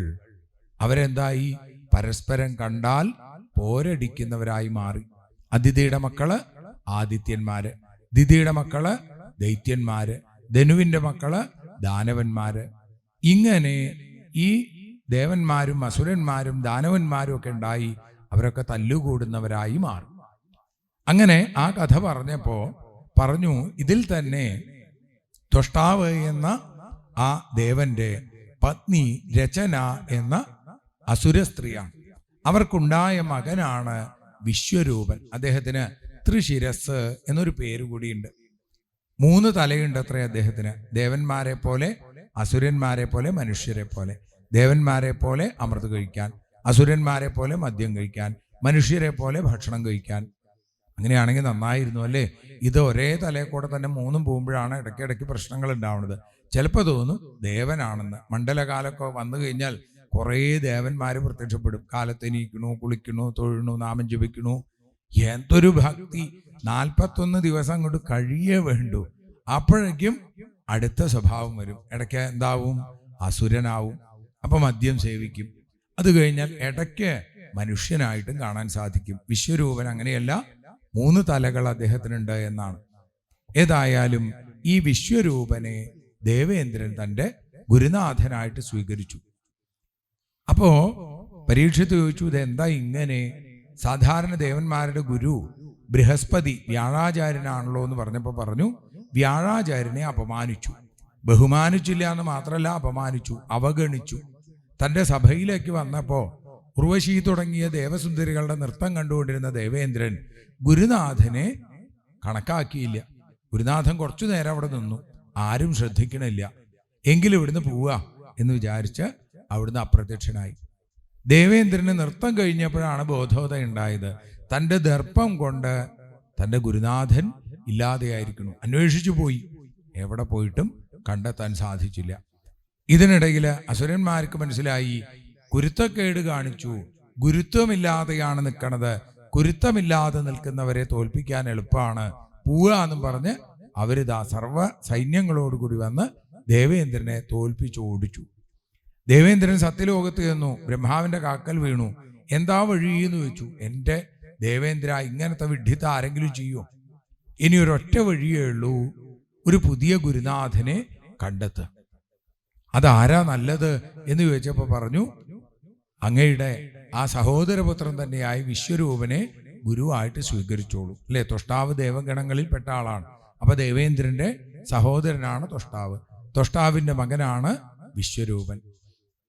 അവരെന്തായി? പരസ്പരം കണ്ടാൽ പോരടിക്കുന്നവരായി മാറി. അതിഥിയുടെ മക്കള് ആദിത്യന്മാര്, ദിതിയുടെ മക്കള് ദൈത്യന്മാര്, ധനുവിന്റെ മക്കള് ദാനവന്മാര്. ഇങ്ങനെ ഈ ദേവന്മാരും അസുരന്മാരും ദാനവന്മാരും ഒക്കെ ഉണ്ടായി. അവരൊക്കെ തല്ലുകൂടുന്നവരായി മാറി. അങ്ങനെ ആ കഥ പറഞ്ഞപ്പോ പറഞ്ഞു, ഇതിൽ തന്നെ ത്വഷ്ടാവ് എന്ന ആ ദേവന്റെ പത്നി രചന എന്ന അസുര സ്ത്രീയാണ്. അവർക്കുണ്ടായ മകനാണ് വിശ്വരൂപൻ. അദ്ദേഹത്തിന് ത്രിശിരസ് എന്നൊരു പേര് കൂടിയുണ്ട്. 3 തലയുണ്ട് അത്രേ അദ്ദേഹത്തിന്. ദേവന്മാരെ പോലെ, അസുരന്മാരെ പോലെ, മനുഷ്യരെ പോലെ. ദേവന്മാരെ പോലെ അമൃത് കഴിക്കാൻ, അസുരന്മാരെ പോലെ മദ്യം കഴിക്കാൻ, മനുഷ്യരെ പോലെ ഭക്ഷണം കഴിക്കാൻ. അങ്ങനെയാണെങ്കിൽ നന്നായിരുന്നു, അല്ലേ? ഇത് ഒരേ തലയിൽ കൂടെ തന്നെ 3ഉം പോകുമ്പോഴാണ് ഇടയ്ക്കിടയ്ക്ക് പ്രശ്നങ്ങൾ ഉണ്ടാവുന്നത്. ചിലപ്പോൾ തോന്നും ദേവനാണെന്ന്. മണ്ഡലകാലമൊക്കെ വന്നു കഴിഞ്ഞാൽ കുറേ ദേവന്മാർ പ്രത്യക്ഷപ്പെടും. കാലത്തെണീക്കണു, കുളിക്കണു, തൊഴണു, നാമം ജപിക്കണു. എന്തൊരു ഭക്തി! 41 ദിവസം അങ്ങോട്ട് കഴിയേ വേണ്ടു. അപ്പോഴേക്കും അടുത്ത സ്വഭാവം വരും. ഇടയ്ക്ക് എന്താവും? അസുരനാവും. അപ്പൊ മദ്യം സേവിക്കും. അത് കഴിഞ്ഞാൽ ഇടയ്ക്ക് മനുഷ്യനായിട്ടും കാണാൻ സാധിക്കും. വിശ്വരൂപൻ അങ്ങനെയല്ല, 3 തലകൾ അദ്ദേഹത്തിനുണ്ട് എന്നാണ്. ഏതായാലും ഈ വിശ്വരൂപനെ ദേവേന്ദ്രൻ തൻ്റെ ഗുരുനാഥനായിട്ട് സ്വീകരിച്ചു. അപ്പോ പരീക്ഷിത്ത് ചോദിച്ചു, ഇതെന്താ ഇങ്ങനെ? സാധാരണ ദേവന്മാരുടെ ഗുരു ബൃഹസ്പതി വ്യാഴാചാര്യനാണല്ലോ എന്ന് പറഞ്ഞപ്പോൾ പറഞ്ഞു, വ്യാഴാചാര്യനെ അപമാനിച്ചു. ബഹുമാനിച്ചില്ല എന്ന് മാത്രമല്ല, അപമാനിച്ചു, അവഗണിച്ചു. തൻ്റെ സഭയിലേക്ക് വന്നപ്പോൾ ഉർവശി തുടങ്ങിയ ദേവസുന്ദരികളുടെ നൃത്തം കണ്ടുകൊണ്ടിരുന്ന ദേവേന്ദ്രൻ ഗുരുനാഥനെ കണക്കാക്കിയില്ല. ഗുരുനാഥൻ കുറച്ചു നേരം അവിടെ നിന്നു, ആരും ശ്രദ്ധിക്കണില്ല. എങ്കിലും ഇവിടുന്ന് പോവുക എന്ന് വിചാരിച്ച് അവിടുന്ന് അപ്രത്യക്ഷനായി. ദേവേന്ദ്രന് നൃത്തം കഴിഞ്ഞപ്പോഴാണ് ബോധോദയം ഉണ്ടായത്. തൻ്റെ ദർപ്പം കൊണ്ട് തൻ്റെ ഗുരുനാഥൻ ഇല്ലാതെയായിരിക്കുന്നു. അന്വേഷിച്ചു പോയി, എവിടെ പോയിട്ടും കണ്ടെത്താൻ സാധിച്ചില്ല. ഇതിനിടയിൽ അസുരന്മാർക്ക് മനസ്സിലായി, കുരുത്തക്കേട് കാണിച്ചു, ഗുരുത്വമില്ലാതെയാണ് നിൽക്കണത്, കുരുത്തമില്ലാതെ നിൽക്കുന്നവരെ തോൽപ്പിക്കാൻ എളുപ്പമാണ്, പോവുക എന്നും പറഞ്ഞ് അവരിതാ സർവ സൈന്യങ്ങളോടുകൂടി വന്ന് ദേവേന്ദ്രനെ തോൽപ്പിച്ചു ഓടിച്ചു. ദേവേന്ദ്രൻ സത്യലോകത്ത് ചെന്നു. ബ്രഹ്മാവിന്റെ കാക്കൽ വീണു. എന്താ വഴി എന്ന് ചോദിച്ചു. എൻ്റെ ദേവേന്ദ്ര, ഇങ്ങനത്തെ വിഡ്ഢിത്ത ആരെങ്കിലും ചെയ്യോ? ഇനി ഒരൊറ്റ വഴിയേ ഉള്ളൂ, ഒരു പുതിയ ഗുരുനാഥനെ കണ്ടെത്തുക. അതാരാ നല്ലത് എന്ന് ചോദിച്ചപ്പോൾ പറഞ്ഞു, അങ്ങയുടെ ആ സഹോദരപുത്രൻ തന്നെയായി വിശ്വരൂപനെ ഗുരുവായിട്ട് സ്വീകരിച്ചോളൂ. അല്ലെ, ത്വഷ്ടാവ് ദേവഗണങ്ങളിൽ പെട്ട ആളാണ്. അപ്പൊ ദേവേന്ദ്രന്റെ സഹോദരനാണ് ത്വഷ്ടാവ്. ത്വഷ്ടാവിന്റെ മകനാണ് വിശ്വരൂപൻ.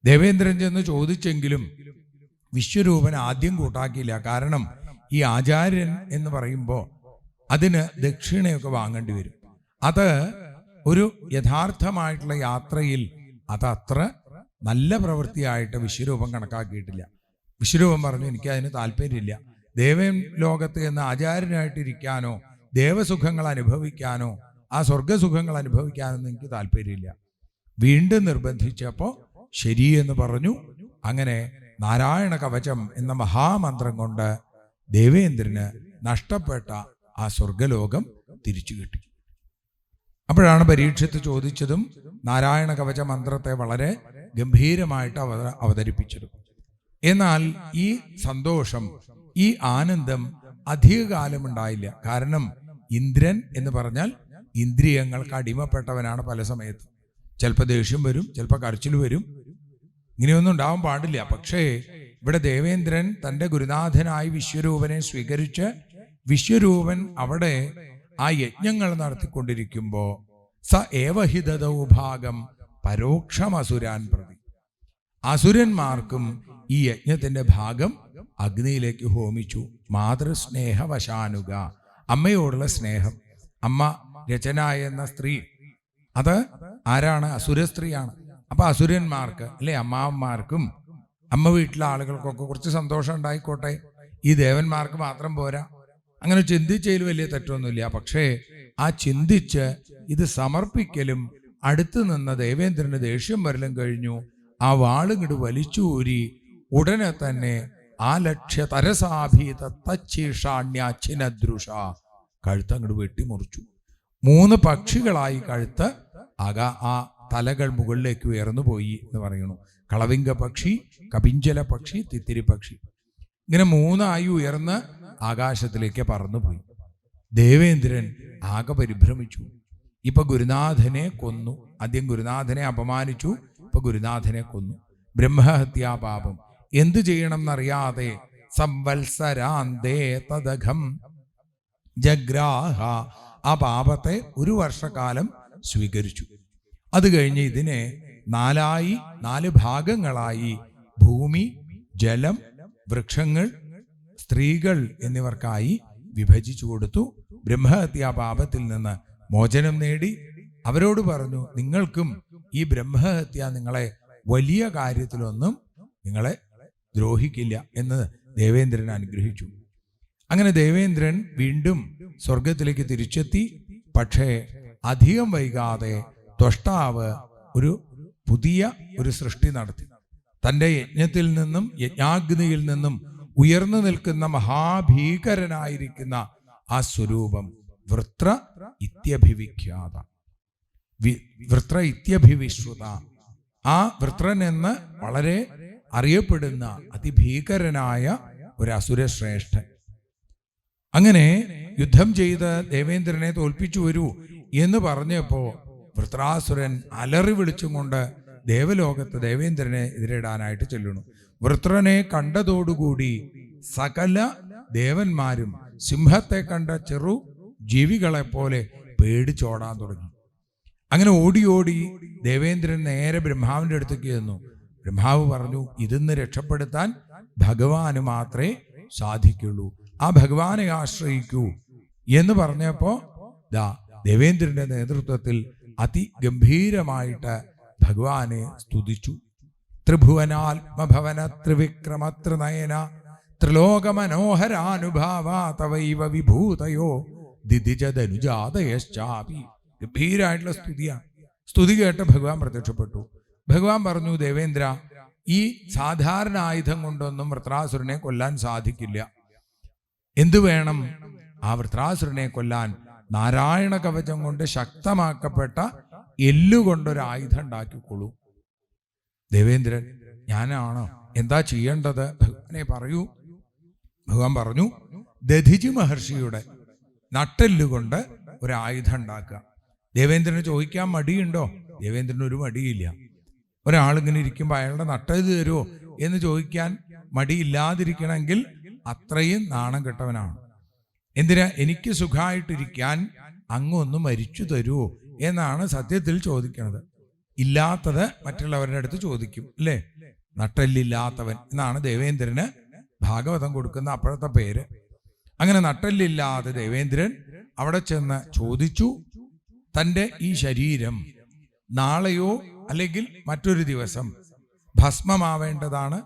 ദേവേന്ദ്രൻ ചെന്ന് ചോദിച്ചെങ്കിലും വിശ്വരൂപൻ ആദ്യം കൂട്ടാക്കിയില്ല. കാരണം ഈ ആചാര്യൻ എന്ന് പറയുമ്പോൾ അതിന് ദക്ഷിണയൊക്കെ വാങ്ങേണ്ടി വരും. അത് ഒരു യഥാർത്ഥമായിട്ടുള്ള യാത്രയിൽ അതത്ര നല്ല പ്രവൃത്തിയായിട്ട് വിശ്വരൂപം കണക്കാക്കിയിട്ടില്ല. വിശ്വരൂപം പറഞ്ഞു, എനിക്ക് അതിന് താല്പര്യമില്ല, ദേവൻ ലോകത്ത് എന്ന് ആചാര്യനായിട്ടിരിക്കാനോ ദേവസുഖങ്ങൾ അനുഭവിക്കാനോ ആ സ്വർഗസുഖങ്ങൾ അനുഭവിക്കാനൊന്നും എനിക്ക് താല്പര്യമില്ല. വീണ്ടും നിർബന്ധിച്ചപ്പോൾ ശരി എന്ന് പറഞ്ഞു. അങ്ങനെ നാരായണ കവചം എന്ന മഹാമന്ത്രം കൊണ്ട് ദേവേന്ദ്രന് നഷ്ടപ്പെട്ട ആ സ്വർഗലോകം തിരിച്ചു കിട്ടി. അപ്പോഴാണ് പരീക്ഷിത്ത് ചോദിച്ചതും നാരായണ കവച മന്ത്രത്തെ വളരെ ഗംഭീരമായിട്ട് അവതരിപ്പിച്ചതും. എന്നാൽ ഈ സന്തോഷം, ഈ ആനന്ദം അധികകാലം ഉണ്ടായില്ല. കാരണം ഇന്ദ്രൻ എന്ന് പറഞ്ഞാൽ ഇന്ദ്രിയങ്ങൾക്ക് അടിമപ്പെട്ടവനാണ്. പല സമയത്തും ചിലപ്പോൾ ദേഷ്യം വരും, ചിലപ്പോൾ കരച്ചിൽ വരും, ഇങ്ങനെയൊന്നും ഉണ്ടാവാൻ പാടില്ല. പക്ഷേ ഇവിടെ ദേവേന്ദ്രൻ തൻ്റെ ഗുരുനാഥനായി വിശ്വരൂപനെ സ്വീകരിച്ച് വിശ്വരൂപൻ അവിടെ ആ യജ്ഞങ്ങൾ നടത്തിക്കൊണ്ടിരിക്കുമ്പോൾ സ ഏവഹിതൗ ഭാഗം പരോക്ഷമസുരാൻ പ്രതി, അസുരന്മാർക്കും ഈ യജ്ഞത്തിന്റെ ഭാഗം അഗ്നിയിലേക്ക് ഹോമിച്ചു. മാതൃസ്നേഹവശാനുക, അമ്മയോടുള്ള സ്നേഹം. അമ്മ രചന എന്ന സ്ത്രീ അത് ആരാണ്? അസുര സ്ത്രീയാണ്. അപ്പൊ അസുരന്മാർക്ക് അല്ലെ അമ്മാവന്മാർക്കും അമ്മ വീട്ടിലെ ആളുകൾക്കൊക്കെ കുറച്ച് സന്തോഷം ഉണ്ടായിക്കോട്ടെ, ഈ ദേവന്മാർക്ക് മാത്രം പോരാ. അങ്ങനെ ചിന്തിച്ചതിൽ വലിയ തെറ്റൊന്നുമില്ല. പക്ഷേ ആ ചിന്തിച്ച് ഇത് സമർപ്പിക്കലും അടുത്ത് നിന്ന ദേവേന്ദ്രന് ദേഷ്യം വരലും കഴിഞ്ഞു. ആ വാളുകിട് വലിച്ചൂരി ഉടനെ തന്നെ ആ ലക്ഷ്യ തരസാഭീത തച്ചീഷാണ്യാച്ചിനദ്രുഷ കഴുത്തങ്ങട് വെട്ടിമുറിച്ചു. 3 പക്ഷികളായി കഴുത്ത് ആ തലകൾ മുകളിലേക്ക് ഉയർന്നു പോയി എന്ന് പറയുന്നു. കളവിംഗ പക്ഷി, കപിഞ്ചല പക്ഷി, തിത്തിരി പക്ഷി, ഇങ്ങനെ 3 ഉയർന്ന് ആകാശത്തിലേക്ക് പറന്നുപോയി. ദേവേന്ദ്രൻ ആകെ പരിഭ്രമിച്ചു. ഇപ്പൊ ഗുരുനാഥനെ കൊന്നു. ആദ്യം ഗുരുനാഥനെ അപമാനിച്ചു, ഇപ്പൊ ഗുരുനാഥനെ കൊന്നു. ബ്രഹ്മഹത്യാപാപം. എന്തു ചെയ്യണം എന്നറിയാതെ സംവത്സരാന്തേ തദഘം ജഗ്രാഹ, ആ പാപത്തെ 1 വർഷക്കാലം സ്വീകരിച്ചു. അത് കഴിഞ്ഞ് ഇതിനെ 4 ഭാഗങ്ങളായി ഭൂമി, ജലം, വൃക്ഷങ്ങൾ, സ്ത്രീകൾ എന്നിവർക്കായി വിഭജിച്ചു കൊടുത്തു. ബ്രഹ്മഹത്യാപാപത്തിൽ നിന്ന് മോചനം നേടി. അവരോട് പറഞ്ഞു, നിങ്ങൾക്കും ഈ ബ്രഹ്മഹത്യ നിങ്ങളെ വലിയ കാര്യത്തിലൊന്നും നിങ്ങളെ ദ്രോഹിക്കില്ല എന്ന് ദേവേന്ദ്രൻ അനുഗ്രഹിച്ചു. അങ്ങനെ ദേവേന്ദ്രൻ വീണ്ടും സ്വർഗത്തിലേക്ക് തിരിച്ചെത്തി. പക്ഷേ അധികം വൈകാതെ ത്വഷ്ടാവ് ഒരു പുതിയ സൃഷ്ടി നടത്തി. തൻ്റെ യജ്ഞത്തിൽ നിന്നും യജ്ഞാഗ്നിയിൽ നിന്നും ഉയർന്നു നിൽക്കുന്ന മഹാഭീകരനായിരിക്കുന്ന ആ സ്വരൂപം വൃത്ര ഇത്യഭിവിഖ്യാത, വൃത്ര ഇത്യഭിവിശ്രുത, ആ വൃത്രൻ എന്ന് വളരെ അറിയപ്പെടുന്ന അതിഭീകരനായ ഒരു അസുരശ്രേഷ്ഠൻ. അങ്ങനെ യുദ്ധം ചെയ്ത് ദേവേന്ദ്രനെ തോൽപ്പിച്ചു വരൂ എന്ന് പറഞ്ഞപ്പോ വൃത്രാസുരൻ അലറി വിളിച്ചും കൊണ്ട് ദേവലോകത്ത് ദേവേന്ദ്രനെ എതിരിടാനായിട്ട് ചെല്ലുന്നു. വൃത്രനെ കണ്ടതോടുകൂടി സകല ദേവന്മാരും സിംഹത്തെ കണ്ട ചെറു ജീവികളെ പോലെ പേടിച്ചോടാൻ തുടങ്ങി. അങ്ങനെ ഓടി ഓടി ദേവേന്ദ്രൻ നേരെ ബ്രഹ്മാവിന്റെ അടുത്തേക്ക് ചെന്നു. ബ്രഹ്മാവ് പറഞ്ഞു, ഇതിന്ന് രക്ഷപ്പെടുത്താൻ ഭഗവാന് മാത്രമേ സാധിക്കുള്ളൂ, ആ ഭഗവാനെ ആശ്രയിക്കൂ എന്ന് പറഞ്ഞപ്പോ ദേവേന്ദ്രന്റെ നേതൃത്വത്തിൽ അതിഗംഭീരമായിട്ട് ഭഗവാനെ സ്തുതിച്ചു. ത്രിഭുവനാത്മഭവന ത്രിവിക്രമ ത്രിനയന ത്രിലോകമനോഹരാനുഭാവ തവൈവ വിഭൂതയോ ദിദിജതനുജാതയശ്ചാപി. ഗംഭീരമായിട്ടുള്ള സ്തുതിയാണ്. സ്തുതി കേട്ട് ഭഗവാൻ പ്രത്യക്ഷപ്പെട്ടു. ഭഗവാൻ പറഞ്ഞു, ദേവേന്ദ്ര, ഈ സാധാരണ ആയുധം കൊണ്ടൊന്നും വൃത്രാസുരനെ കൊല്ലാൻ സാധിക്കില്ല. എന്തു വേണം? ആ വൃത്രാസുരനെ കൊല്ലാൻ നാരായണ കവചം കൊണ്ട് ശക്തമാക്കപ്പെട്ട എല്ലുകൊണ്ടൊരു ആയുധം ഉണ്ടാക്കിക്കൊള്ളൂ. ദേവേന്ദ്രൻ, ഞാനാണോ? എന്താ ചെയ്യേണ്ടത്? ഭഗവാനെ പറയൂ. ഭഗവാൻ പറഞ്ഞു, ദധിജി മഹർഷിയുടെ നട്ടെല്ലുകൊണ്ട് ഒരു ആയുധം ഉണ്ടാക്കുക. ദേവേന്ദ്രന് ചോദിക്കാൻ മടിയുണ്ടോ? ദേവേന്ദ്രന് ഒരു മടിയില്ല. ഒരാളിങ്ങനെ ഇരിക്കുമ്പോൾ അയാളുടെ നട്ടെല്ല് തരുമോ എന്ന് ചോദിക്കാൻ മടിയില്ലാതിരിക്കണമെങ്കിൽ അത്രയും നാണം കെട്ടവനാണ്. എന്തിനാ? എനിക്ക് സുഖമായിട്ടിരിക്കാൻ അങ്ങൊന്ന് മരിച്ചു തരുമോ എന്നാണ് സത്യത്തിൽ ചോദിക്കുന്നത്. ഇല്ലാത്തത് മറ്റുള്ളവരുടെ അടുത്ത് ചോദിക്കും, അല്ലേ? നട്ടെല്ലില്ലാത്തവൻ എന്നാണ് ദേവേന്ദ്രന് ഭാഗവതം കൊടുക്കുന്ന അപ്പോഴത്തെ പേര്. അങ്ങനെ നട്ടെല്ലില്ലാതെ ദേവേന്ദ്രൻ അവിടെ ചെന്ന് ചോദിച്ചു, തൻ്റെ ഈ ശരീരം നാളെയോ അല്ലെങ്കിൽ മറ്റൊരു ദിവസം ഭസ്മമാവേണ്ടതാണ്,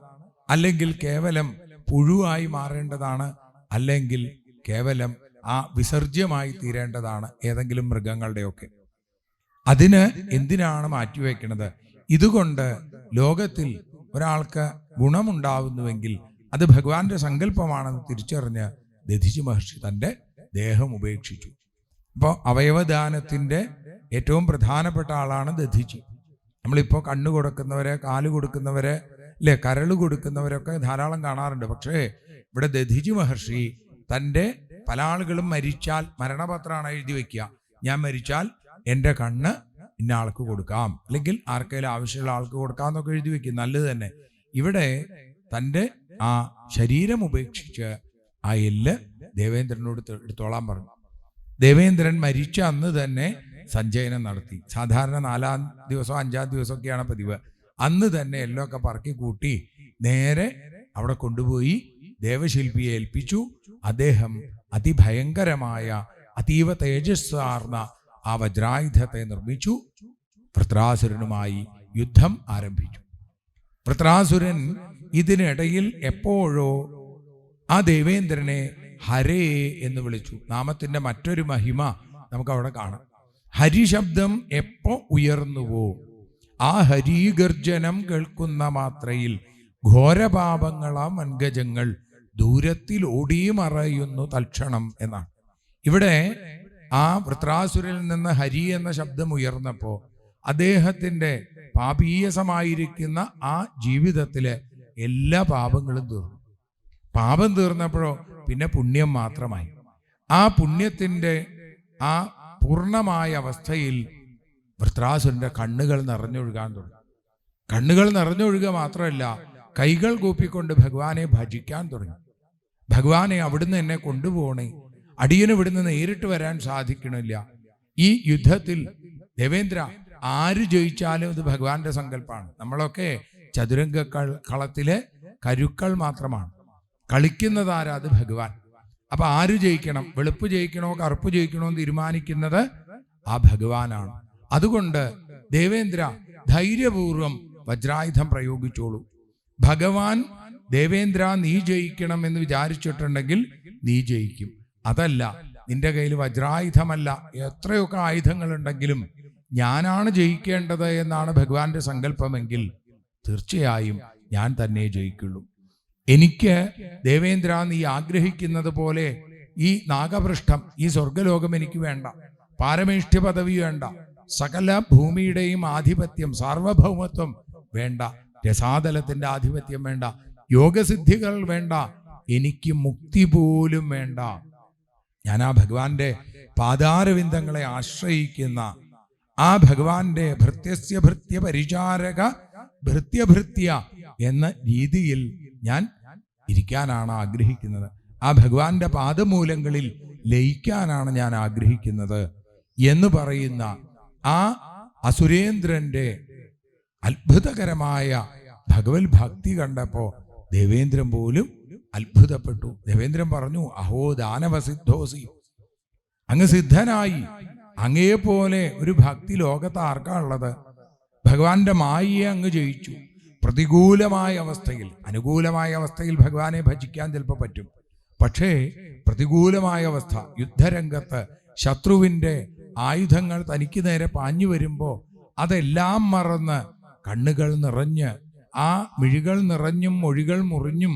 അല്ലെങ്കിൽ കേവലം പുഴുവായി മാറേണ്ടതാണ്, അല്ലെങ്കിൽ കേവലം ആ വിസർജ്യമായി തീരേണ്ടതാണ് ഏതെങ്കിലും മൃഗങ്ങളുടെയൊക്കെ. അതിന് എന്തിനാണ് മാറ്റിവെക്കുന്നത്? ഇതുകൊണ്ട് ലോകത്തിൽ ഒരാൾക്ക് ഗുണമുണ്ടാവുന്നുവെങ്കിൽ അത് ഭഗവാന്റെ സങ്കല്പമാണെന്ന് തിരിച്ചറിഞ്ഞ് ദധീചി മഹർഷി തൻ്റെ ദേഹം ഉപേക്ഷിച്ചു. അപ്പോൾ അവയവദാനത്തിൻ്റെ ഏറ്റവും പ്രധാനപ്പെട്ട ആളാണ് ദധീചി. നമ്മളിപ്പോൾ കണ്ണ് കൊടുക്കുന്നവരെ, കാല് കൊടുക്കുന്നവരെ, അല്ലെ, കരൾ കൊടുക്കുന്നവരൊക്കെ ധാരാളം കാണാറുണ്ട്. പക്ഷേ ഇവിടെ ദധീചി മഹർഷി തൻ്റെ പല ആളുകളും മരിച്ചാൽ മരണപത്രമാണ് എഴുതി വെക്കുക, ഞാൻ മരിച്ചാൽ എൻ്റെ കണ്ണ് ഇന്ന ആൾക്ക് കൊടുക്കാം, അല്ലെങ്കിൽ ആർക്കെങ്കിലും ആവശ്യമുള്ള ആൾക്ക് കൊടുക്കാം എന്നൊക്കെ എഴുതി വെക്കും. നല്ലത് തന്നെ. ഇവിടെ തൻ്റെ ആ ശരീരം ഉപേക്ഷിച്ച് ആ എല്ല് ദേവേന്ദ്രനോട് എടുത്തോളാൻ പറഞ്ഞു. ദേവേന്ദ്രൻ മരിച്ച അന്ന് തന്നെ സഞ്ചയനം നടത്തി. സാധാരണ 4-ാം ദിവസം 5-ാം ദിവസമൊക്കെയാണ് പതിവ്. അന്ന് തന്നെ എല്ലൊക്കെ പറക്കി കൂട്ടി നേരെ അവിടെ കൊണ്ടുപോയി ദേവശില്പിയെ ഏൽപ്പിച്ചു. അദ്ദേഹം അതിഭയങ്കരമായ അതീവ തേജസ്സാർന്ന ആ വജ്രായുധത്തെ നിർമ്മിച്ചു. വൃത്രാസുരനുമായി യുദ്ധം ആരംഭിച്ചു. വൃത്രാസുരൻ ഇതിനിടയിൽ എപ്പോഴോ ആ ദേവേന്ദ്രനെ ഹരേ എന്ന് വിളിച്ചു. നാമത്തിന്റെ മറ്റൊരു മഹിമ നമുക്ക് അവിടെ കാണാം. ഹരിശബ്ദം എപ്പോ ഉയർന്നുവോ ആ ഹരീഗർജനം കേൾക്കുന്ന മാത്രയിൽ ഘോരപാപങ്ങളാം വൻഗജങ്ങൾ ദൂരത്തിൽ ഓടിമറയുന്നു തൽക്ഷണം എന്നാണ്. ഇവിടെ ആ വൃത്രാസുരനിൽ നിന്ന് ഹരി എന്ന ശബ്ദം ഉയർന്നപ്പോൾ അദ്ദേഹത്തിന്റെ പാപീയസമായിരിക്കുന്ന ആ ജീവിതത്തിലെ എല്ലാ പാപങ്ങളും തീർന്നു. പാപം തീർന്നപ്പോഴോ പിന്നെ പുണ്യം മാത്രമായി. ആ പുണ്യത്തിന്റെ ആ പൂർണ്ണമായ അവസ്ഥയിൽ വൃത്രാസുരന്റെ കണ്ണുകൾ നിറഞ്ഞൊഴുകാൻ തുടങ്ങി. കണ്ണുകൾ നിറഞ്ഞൊഴുകുക മാത്രമല്ല, കൈകൾ കൂപ്പിക്കൊണ്ട് ഭഗവാനെ ഭജിക്കാൻ തുടങ്ങി. ഭഗവാനെ, അവിടുന്ന് എന്നെ കൊണ്ടുപോകണേ, അടിയന് ഇവിടുന്ന് നേരിട്ട് വരാൻ സാധിക്കണില്ല. ഈ യുദ്ധത്തിൽ ദേവേന്ദ്ര ആര് ജയിച്ചാലും ഇത് ഭഗവാന്റെ സങ്കല്പമാണ്. നമ്മളൊക്കെ ചതുരംഗ കളത്തിലെ കരുക്കൾ മാത്രമാണ്. കളിക്കുന്നതാരാ? അത് ഭഗവാൻ. അപ്പൊ ആര് ജയിക്കണം, വെളുപ്പ് ജയിക്കണോ കറുപ്പ് ജയിക്കണോ എന്ന് തീരുമാനിക്കുന്നത് ആ ഭഗവാനാണ്. അതുകൊണ്ട് ദേവേന്ദ്ര ധൈര്യപൂർവം വജ്രായുധം പ്രയോഗിച്ചോളൂ. ഭഗവാൻ ദേവേന്ദ്ര നീ ജയിക്കണം എന്ന് വിചാരിച്ചിട്ടുണ്ടെങ്കിൽ നീ ജയിക്കും. അതല്ല, നിന്റെ കയ്യിൽ വജ്രായുധമല്ല എത്രയൊക്കെ ആയുധങ്ങളുണ്ടെങ്കിലും ഞാനാണ് ജയിക്കേണ്ടത് എന്നാണ് ഭഗവാന്റെ സങ്കല്പമെങ്കിൽ തീർച്ചയായും ഞാൻ തന്നെ ജയിക്കുള്ളൂ. എനിക്ക് ദേവേന്ദ്ര നീ ആഗ്രഹിക്കുന്നത് പോലെ ഈ നാഗപൃഷ്ഠം, ഈ സ്വർഗലോകം എനിക്ക് വേണ്ട, പാരമേഷ്ഠ്യ പദവി വേണ്ട, സകല ഭൂമിയുടെയും ആധിപത്യം, സാർവഭൗമത്വം വേണ്ട, രസാതലത്തിന്റെ ആധിപത്യം വേണ്ട, യോഗസിദ്ധികൾ വേണ്ട, എനിക്ക് മുക്തി പോലും വേണ്ട. ഞാൻ ആ ഭഗവാന്റെ പാദാരവിന്ദങ്ങളെ ആശ്രയിക്കുന്ന ആ ഭഗവാന്റെ ഭൃത്യസ്യ ഭൃത്യ പരിചാരക ഭൃത്യഭൃത്യ എന്ന രീതിയിൽ ഞാൻ ഇരിക്കാനാണ് ആഗ്രഹിക്കുന്നത്. ആ ഭഗവാന്റെ പാദമൂലങ്ങളിൽ ലയിക്കാനാണ് ഞാൻ ആഗ്രഹിക്കുന്നത് എന്ന് പറയുന്ന ആ അസുരേന്ദ്രന്റെ അത്ഭുതകരമായ ഭഗവത് ഭക്തി കണ്ടപ്പോ ദേവേന്ദ്രൻ പോലും അത്ഭുതപ്പെട്ടു. ദേവേന്ദ്രൻ പറഞ്ഞു, അഹോ ദാനവസിദ്ധോസി, അങ്ങ് സിദ്ധനായി. അങ്ങയെപ്പോലെ ഒരു ഭക്തി ലോകത്ത് ആർക്കാ ഉള്ളത്? ഭഗവാന്റെ മായയെ അങ്ങ് ജയിച്ചു. പ്രതികൂലമായ അവസ്ഥയിൽ, അനുകൂലമായ അവസ്ഥയിൽ ഭഗവാനെ ഭജിക്കാൻ ചിലപ്പോൾ പറ്റും. പക്ഷേ പ്രതികൂലമായ അവസ്ഥ, യുദ്ധരംഗത്ത് ശത്രുവിൻ്റെ ആയുധങ്ങൾ തനിക്ക് നേരെ പാഞ്ഞു വരുമ്പോൾ അതെല്ലാം മറന്ന് കണ്ണുകൾ നിറഞ്ഞ് ആ മിഴികൾ നിറഞ്ഞും മൊഴികൾ മുറിഞ്ഞും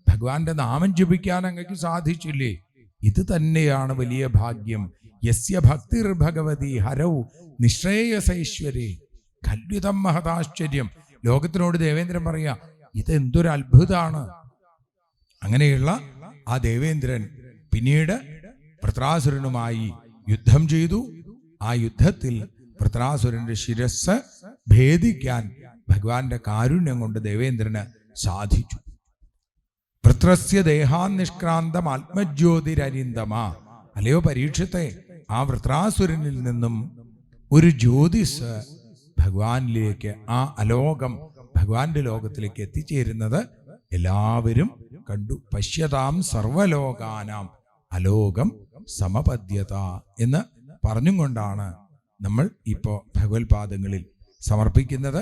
ഭഗവാന്റെ നാമം ജപിക്കാൻ അങ്ങക്ക് സാധിച്ചില്ലേ? ഇത് തന്നെയാണ് വലിയ ഭാഗ്യം. യസ്യ ഭക്തിർ ഭഗവതി ഹരൗ നിശ്രേയസൈശ്വരേ ഖല്വിതം മഹതാശ്ചര്യം. ലോകത്തിനോട് ദേവേന്ദ്രൻ പറയാ, ഇതെന്തൊരു അത്ഭുതമാണ്. അങ്ങനെയുള്ള ആ ദേവേന്ദ്രൻ പിന്നീട് വൃത്രാസുരനുമായി യുദ്ധം ചെയ്തു. ആ യുദ്ധത്തിൽ വൃത്രാസുരന്റെ ശിരസ് ഭേദിക്കാൻ ഭഗവാന്റെ കാരുണ്യം കൊണ്ട് ദേവേന്ദ്രന് സാധിച്ചു. വൃത്രസ്യ ദേഹാന്നിഷ്ക്രാന്തം ആത്മജ്യോതിരരിന്തമ. അല്ലയോ പരീക്ഷത്തെ, ആ വൃത്രാസുരനിൽ നിന്നും ഒരു ജ്യോതിസ് ഭഗവാനിലേക്ക്, ആ അലോകം ഭഗവാന്റെ ലോകത്തിലേക്ക് എത്തിച്ചേരുന്നത് എല്ലാവരും കണ്ടു. പശ്യതാം സർവലോകാനാം അലോകം സമപദ്യത എന്ന് പറഞ്ഞും കൊണ്ടാണ് നമ്മൾ ഇപ്പോൾ ഭഗവത്പാദങ്ങളിൽ സമർപ്പിക്കുന്നത്.